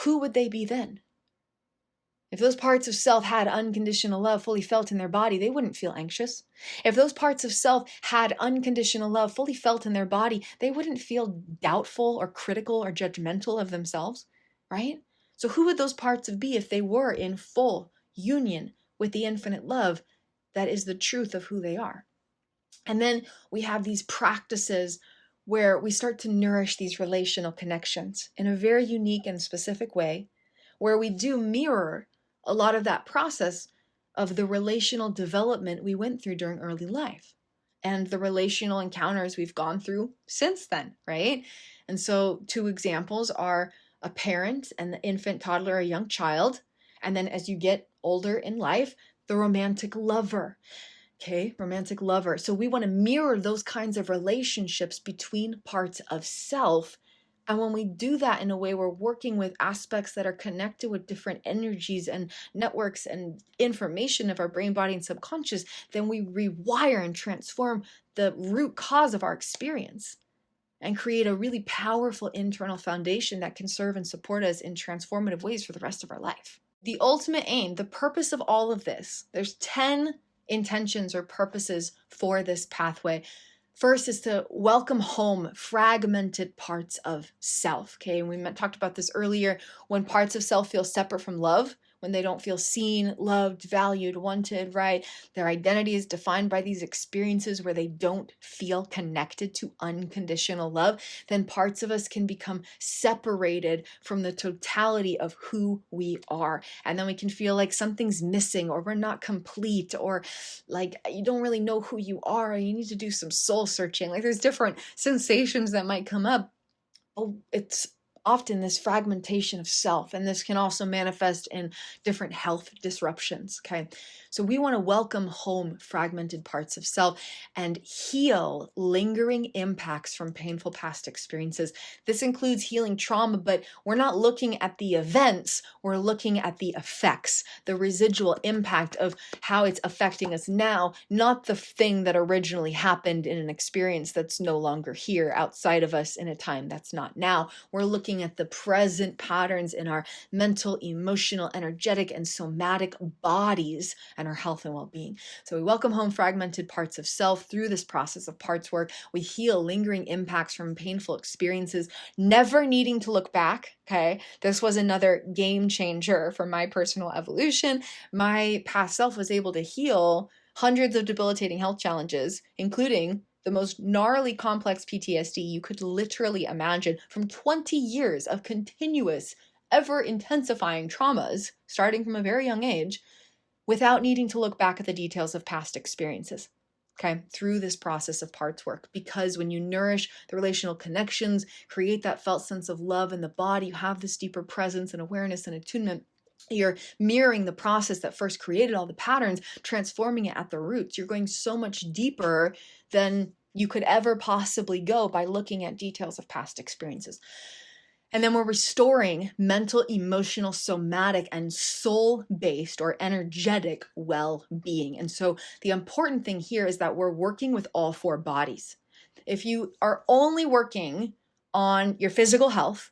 who would they be then? If those parts of self had unconditional love fully felt in their body, they wouldn't feel anxious. If those parts of self had unconditional love fully felt in their body, they wouldn't feel doubtful or critical or judgmental of themselves, right? So who would those parts of be if they were in full union with the infinite love that is the truth of who they are? And then we have these practices where we start to nourish these relational connections in a very unique and specific way, where we do mirror a lot of that process of the relational development we went through during early life and the relational encounters we've gone through since then, right? And so 2 examples are a parent and the infant, toddler, or young child. And then as you get older in life, the romantic lover. Okay, romantic lover. So we want to mirror those kinds of relationships between parts of self. And when we do that in a way, we're working with aspects that are connected with different energies and networks and information of our brain, body, and subconscious, then we rewire and transform the root cause of our experience and create a really powerful internal foundation that can serve and support us in transformative ways for the rest of our life. The ultimate aim, the purpose of all of this, there's 10 intentions or purposes for this pathway. First is to welcome home fragmented parts of self, okay? And we talked about this earlier. When parts of self feel separate from love, when they don't feel seen, loved, valued, wanted, right? Their identity is defined by these experiences where they don't feel connected to unconditional love, then parts of us can become separated from the totality of who we are. And then we can feel like something's missing, or we're not complete, or like you don't really know who you are, or you need to do some soul searching. Like there's different sensations that might come up. Oh, it's often this fragmentation of self, and this can also manifest in different health disruptions, okay? So we want to welcome home fragmented parts of self and heal lingering impacts from painful past experiences. This includes healing trauma, but we're not looking at the events, we're looking at the effects, the residual impact of how it's affecting us now, not the thing that originally happened in an experience that's no longer here outside of us in a time that's not now. We're looking at the present patterns in our mental, emotional, energetic, and somatic bodies and our health and well-being. So we welcome home fragmented parts of self through this process of parts work. We heal lingering impacts from painful experiences, never needing to look back. Okay, this was another game changer for my personal evolution. My past self was able to heal hundreds of debilitating health challenges, including the most gnarly complex PTSD you could literally imagine from 20 years of continuous, ever-intensifying traumas, starting from a very young age, without needing to look back at the details of past experiences, okay, through this process of parts work. Because when you nourish the relational connections, create that felt sense of love in the body, you have this deeper presence and awareness and attunement. You're mirroring the process that first created all the patterns, transforming it at the roots. You're going so much deeper than you could ever possibly go by looking at details of past experiences. And then we're restoring mental, emotional, somatic, and soul-based or energetic well-being. And so the important thing here is that we're working with all four bodies. If you are only working on your physical health,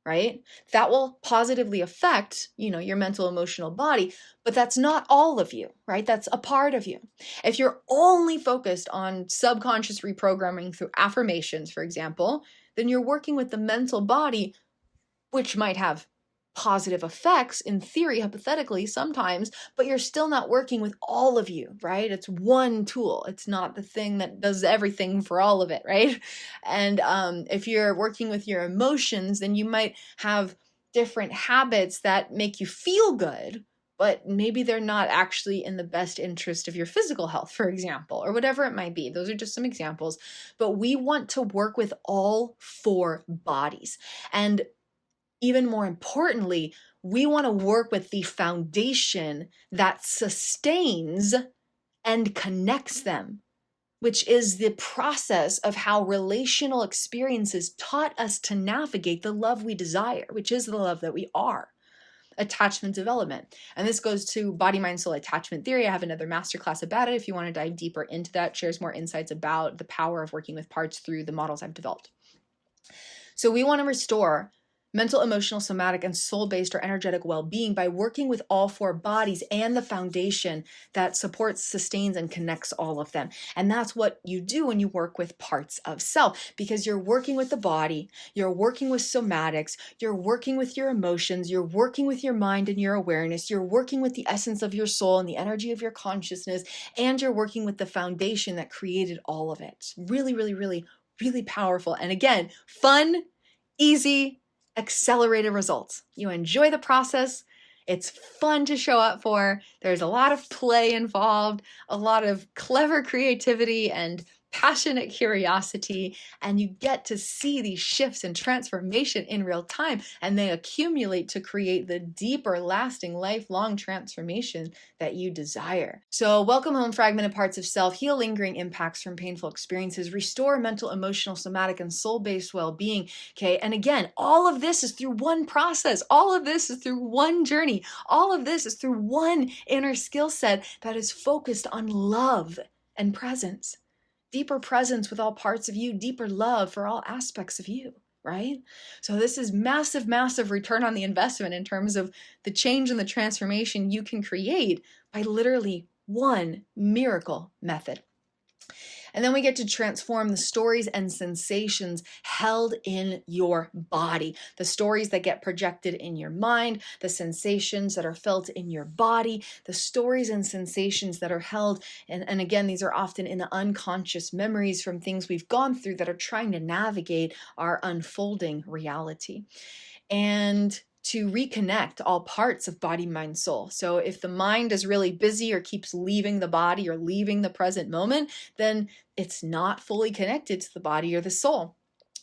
right, that will positively affect, your mental, emotional body, but that's not all of you, right? That's a part of you. If you're only focused on subconscious reprogramming through affirmations, for example, then you're working with the mental body, which might have positive effects in theory, hypothetically, sometimes, but you're still not working with all of you, right? It's one tool. It's not the thing that does everything for all of it, right? And if you're working with your emotions, then you might have different habits that make you feel good, but maybe they're not actually in the best interest of your physical health, for example, or whatever it might be. Those are just some examples. But we want to work with all four bodies. And even more importantly, we want to work with the foundation that sustains and connects them, which is the process of how relational experiences taught us to navigate the love we desire, which is the love that we are. Attachment development. And this goes to body, mind, soul attachment theory. I have another masterclass about it if you want to dive deeper into that, shares more insights about the power of working with parts through the models I've developed. So we want to restore mental, emotional, somatic, and soul-based or energetic well-being by working with all four bodies and the foundation that supports, sustains, and connects all of them. And that's what you do when you work with parts of self, because you're working with the body, you're working with somatics, you're working with your emotions, you're working with your mind and your awareness, you're working with the essence of your soul and the energy of your consciousness, and you're working with the foundation that created all of it. Really, really, really, really powerful. And again, fun, easy, accelerated results. You enjoy the process. It's fun to show up for. There's a lot of play involved, a lot of clever creativity and passionate curiosity, and you get to see these shifts and transformation in real time, and they accumulate to create the deeper, lasting, lifelong transformation that you desire. So welcome home fragmented parts of self, heal lingering impacts from painful experiences, restore mental, emotional, somatic, and soul-based well-being, okay? And again, all of this is through one process. All of this is through one journey. All of this is through one inner skill set that is focused on love and presence. Deeper presence with all parts of you, deeper love for all aspects of you, right? So this is massive, massive return on the investment in terms of the change and the transformation you can create by literally one miracle method. And then we get to transform the stories and sensations held in your body, the stories that get projected in your mind, the sensations that are felt in your body, the stories and sensations that are held. And again, these are often in the unconscious memories from things we've gone through that are trying to navigate our unfolding reality. And to reconnect all parts of body, mind, soul. So if the mind is really busy or keeps leaving the body or leaving the present moment, then it's not fully connected to the body or the soul.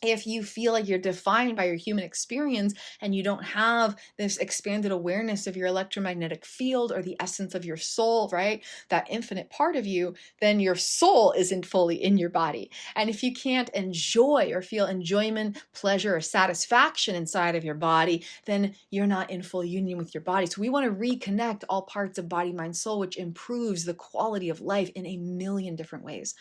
If you feel like you're defined by your human experience and you don't have this expanded awareness of your electromagnetic field or the essence of your soul, right? That infinite part of you, then your soul isn't fully in your body. And if you can't enjoy or feel enjoyment, pleasure, or satisfaction inside of your body, then you're not in full union with your body. So we want to reconnect all parts of body, mind, soul, which improves the quality of life in a million different ways.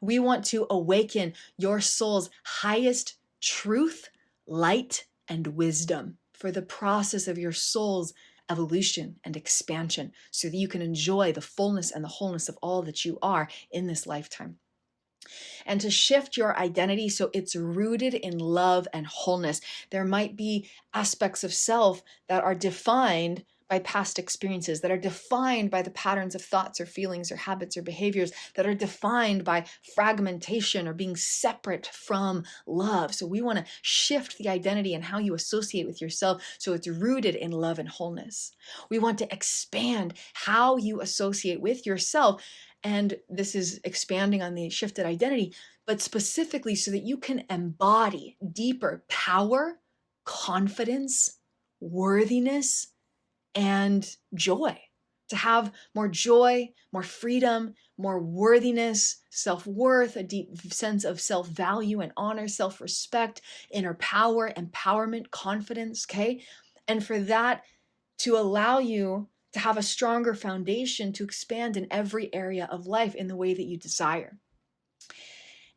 We want to awaken your soul's highest truth, light, and wisdom for the process of your soul's evolution and expansion so that you can enjoy the fullness and the wholeness of all that you are in this lifetime. And to shift your identity so it's rooted in love and wholeness. There might be aspects of self that are defined by past experiences, that are defined by the patterns of thoughts or feelings or habits or behaviors, that are defined by fragmentation or being separate from love. So we want to shift the identity and how you associate with yourself so it's rooted in love and wholeness. We want to expand how you associate with yourself. And this is expanding on the shifted identity, but specifically so that you can embody deeper power, confidence, worthiness, and joy, to have more joy, more freedom, more worthiness, self-worth, a deep sense of self-value and honor, self-respect, inner power, empowerment, confidence, okay? And for that to allow you to have a stronger foundation to expand in every area of life in the way that you desire.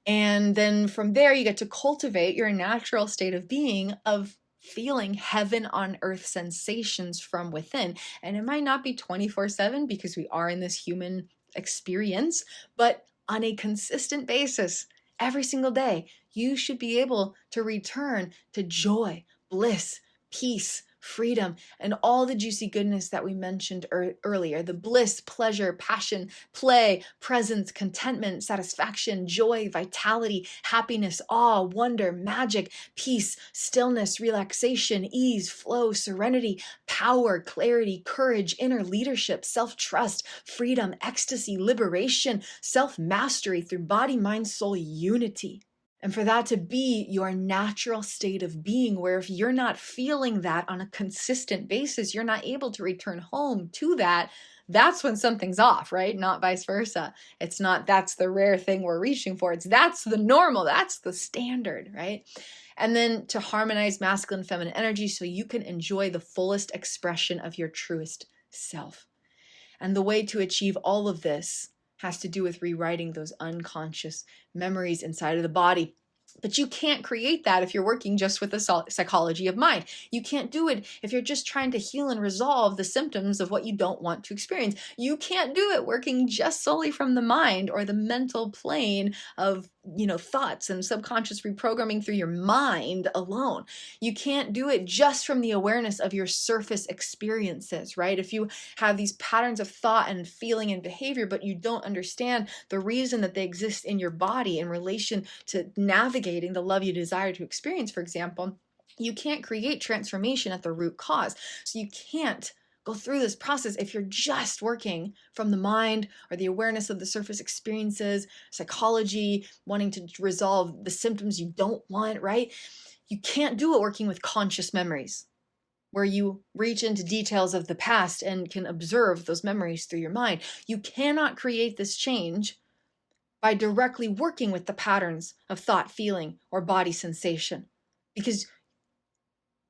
And then from there, you get to cultivate your natural state of being of feeling heaven on earth sensations from within. And it might not be 24/7 because we are in this human experience, but on a consistent basis, every single day, you should be able to return to joy, bliss, peace, freedom, and all the juicy goodness that we mentioned earlier. The bliss, pleasure, passion, play, presence, contentment, satisfaction, joy, vitality, happiness, awe, wonder, magic, peace, stillness, relaxation, ease, flow, serenity, power, clarity, courage, inner leadership, self-trust, freedom, ecstasy, liberation, self-mastery through body, mind, soul unity. And for that to be your natural state of being, where if you're not feeling that on a consistent basis, you're not able to return home to that, that's when something's off, right? Not vice versa. It's not that's the rare thing we're reaching for. That's the normal, that's the standard, right? And then to harmonize masculine and feminine energy so you can enjoy the fullest expression of your truest self. And the way to achieve all of this has to do with rewriting those unconscious memories inside of the body. But you can't create that if you're working just with the psychology of mind. You can't do it if you're just trying to heal and resolve the symptoms of what you don't want to experience. You can't do it working just solely from the mind or the mental plane of, thoughts and subconscious reprogramming through your mind alone. You can't do it just from the awareness of your surface experiences, right? If you have these patterns of thought and feeling and behavior, but you don't understand the reason that they exist in your body in relation to navigating the love you desire to experience, for example, you can't create transformation at the root cause. So you can't go through this process if you're just working from the mind or the awareness of the surface experiences, psychology, wanting to resolve the symptoms you don't want, right? You can't do it working with conscious memories, where you reach into details of the past and can observe those memories through your mind. You cannot create this change by directly working with the patterns of thought, feeling, or body sensation, because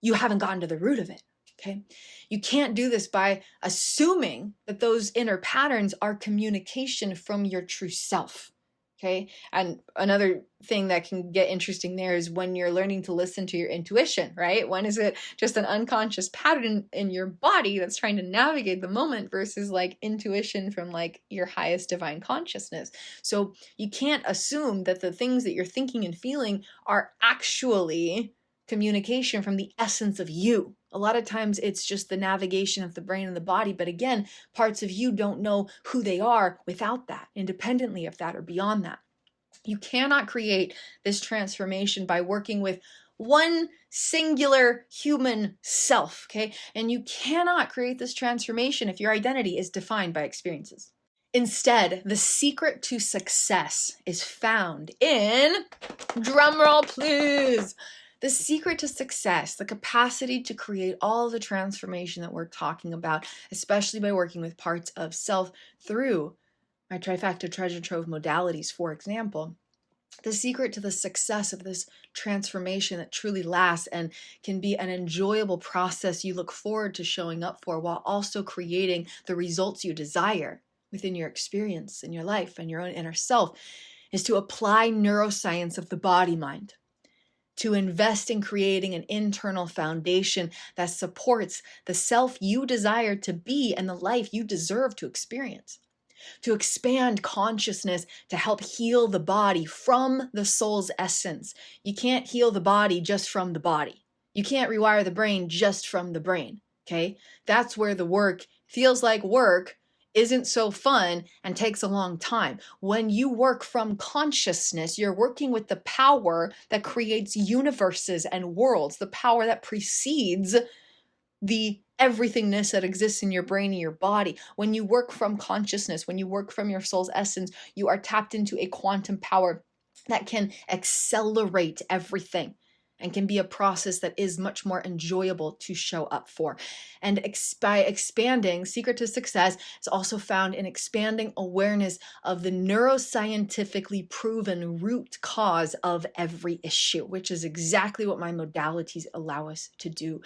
you haven't gotten to the root of it. Okay. You can't do this by assuming that those inner patterns are communication from your true self. Okay. And another thing that can get interesting there is when you're learning to listen to your intuition, right? When is it just an unconscious pattern in your body that's trying to navigate the moment versus like intuition from like your highest divine consciousness? So you can't assume that the things that you're thinking and feeling are actually communication from the essence of you. A lot of times it's just the navigation of the brain and the body. But again, parts of you don't know who they are without that, independently of that or beyond that. You cannot create this transformation by working with one singular human self, okay? And you cannot create this transformation if your identity is defined by experiences. Instead, the secret to success is found in, drumroll please, the secret to success, the capacity to create all the transformation that we're talking about, especially by working with parts of self through my trifecta treasure trove modalities, for example. The secret to the success of this transformation that truly lasts and can be an enjoyable process you look forward to showing up for while also creating the results you desire within your experience in your life and your own inner self is to apply neuroscience of the body-mind, to invest in creating an internal foundation that supports the self you desire to be and the life you deserve to experience. To expand consciousness to help heal the body from the soul's essence. You can't heal the body just from the body. You can't rewire the brain just from the brain, okay? That's where the work feels like work, isn't so fun, and takes a long time. When you work from consciousness, you're working with the power that creates universes and worlds, the power that precedes the everythingness that exists in your brain and your body. When you work from consciousness, when you work from your soul's essence, you are tapped into a quantum power that can accelerate everything and can be a process that is much more enjoyable to show up for. And by expanding, secret to success is also found in expanding awareness of the neuroscientifically proven root cause of every issue, which is exactly what my modalities allow us to do.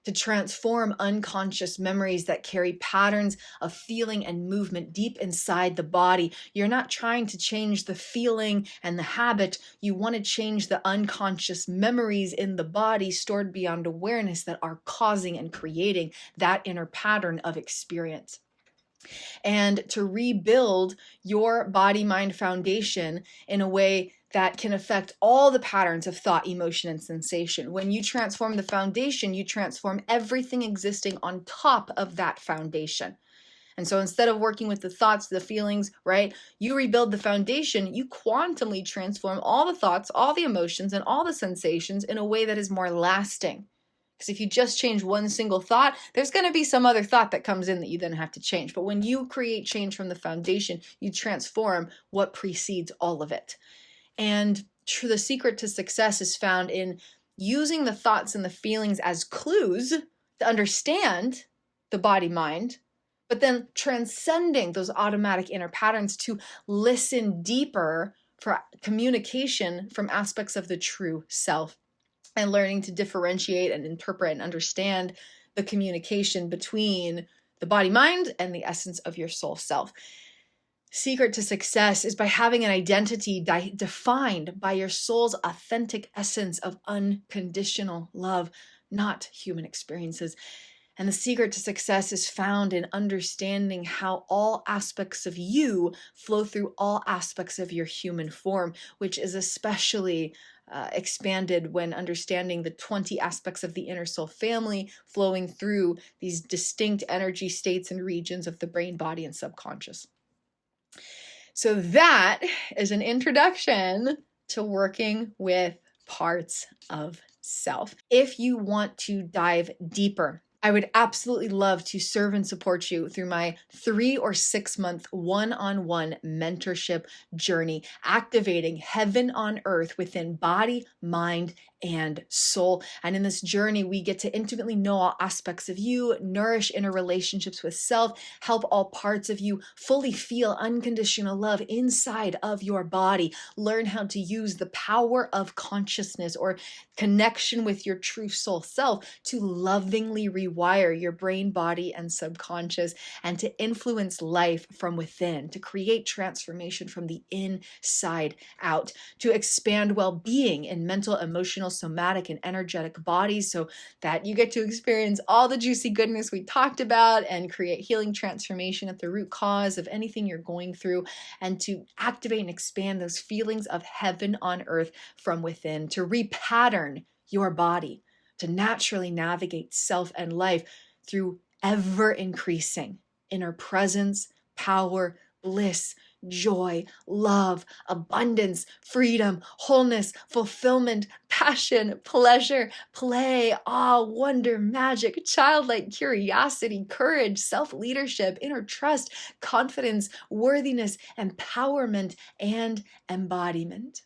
To transform unconscious memories that carry patterns of feeling and movement deep inside the body. You're not trying to change the feeling and the habit. You want to change the unconscious memories in the body stored beyond awareness that are causing and creating that inner pattern of experience. And to rebuild your body-mind foundation in a way that can affect all the patterns of thought, emotion, and sensation. When you transform the foundation, you transform everything existing on top of that foundation. And so instead of working with the thoughts, the feelings, right, you rebuild the foundation, you quantumly transform all the thoughts, all the emotions, and all the sensations in a way that is more lasting. Because if you just change one single thought, there's going to be some other thought that comes in that you then have to change. But when you create change from the foundation, you transform what precedes all of it. And the secret to success is found in using the thoughts and the feelings as clues to understand the body-mind, but then transcending those automatic inner patterns to listen deeper for communication from aspects of the true self, and learning to differentiate and interpret and understand the communication between the body-mind and the essence of your soul self. Secret to success is by having an identity defined by your soul's authentic essence of unconditional love, not human experiences. And the secret to success is found in understanding how all aspects of you flow through all aspects of your human form, which is especially expanded when understanding the 20 aspects of the inner soul family flowing through these distinct energy states and regions of the brain, body, and subconscious. So that is an introduction to working with parts of self. If you want to dive deeper, I would absolutely love to serve and support you through my 3 or 6 month one-on-one mentorship journey, activating heaven on earth within body, mind, and soul. And in this journey, we get to intimately know all aspects of you, nourish inner relationships with self, help all parts of you fully feel unconditional love inside of your body, learn how to use the power of consciousness or connection with your true soul self to lovingly rewire your brain, body, and subconscious, and to influence life from within, to create transformation from the inside out, to expand well-being in mental, emotional, somatic, and energetic bodies so that you get to experience all the juicy goodness we talked about and create healing transformation at the root cause of anything you're going through, and to activate and expand those feelings of heaven on earth from within, to repattern your body, to naturally navigate self and life through ever increasing inner presence, power, bliss, joy, love, abundance, freedom, wholeness, fulfillment, passion, pleasure, play, awe, wonder, magic, childlike curiosity, courage, self-leadership, inner trust, confidence, worthiness, empowerment, and embodiment.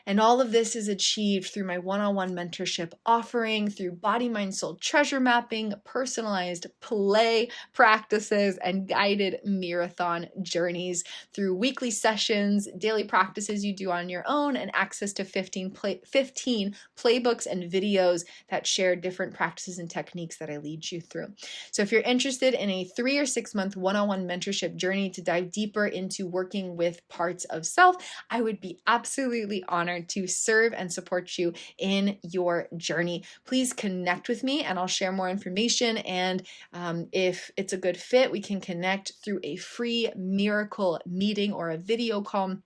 And all of this is achieved through my one-on-one mentorship offering, through body, mind, soul treasure mapping, personalized play practices, and guided marathon journeys, through weekly sessions, daily practices you do on your own, and access to 15 playbooks and videos that share different practices and techniques that I lead you through. So if you're interested in a 3 or 6 month one-on-one mentorship journey to dive deeper into working with parts of self, I would be absolutely honored to serve and support you in your journey. Please connect with me and I'll share more information. And if it's a good fit, we can connect through a free miracle meeting or a video call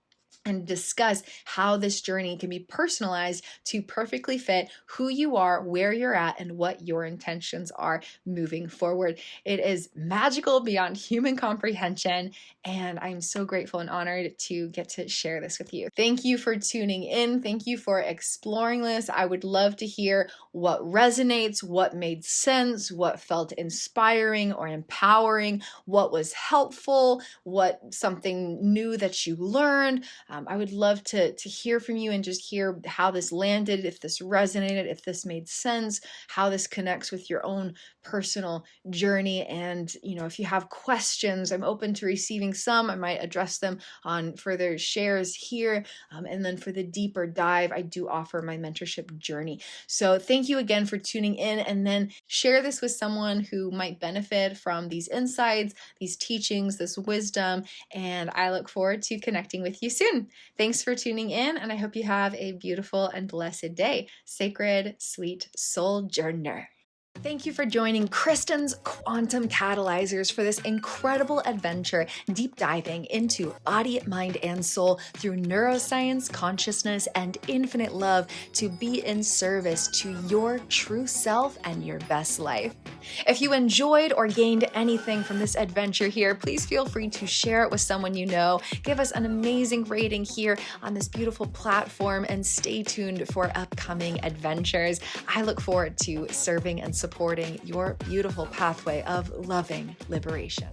and discuss how this journey can be personalized to perfectly fit who you are, where you're at, and what your intentions are moving forward. It is magical beyond human comprehension, and I'm so grateful and honored to get to share this with you. Thank you for tuning in. Thank you for exploring this. I would love to hear what resonates, what made sense, what felt inspiring or empowering, what was helpful, what something new that you learned. I would love to hear from you and just hear how this landed, if this resonated, if this made sense, how this connects with your own personal journey. And, if you have questions, I'm open to receiving some. I might address them on further shares here. And then for the deeper dive, I do offer my mentorship journey. So thank you again for tuning in, and then share this with someone who might benefit from these insights, these teachings, this wisdom, and I look forward to connecting with you soon. Thanks for tuning in, and I hope you have a beautiful and blessed day. Sacred, sweet sojourner. Thank you for joining Kristin's Quantum Catalyzers for this incredible adventure, deep diving into body, mind, and soul through neuroscience, consciousness, and infinite love to be in service to your true self and your best life. If you enjoyed or gained anything from this adventure here, please feel free to share it with someone you know. Give us an amazing rating here on this beautiful platform, and stay tuned for upcoming adventures. I look forward to serving and supporting your beautiful pathway of loving liberation.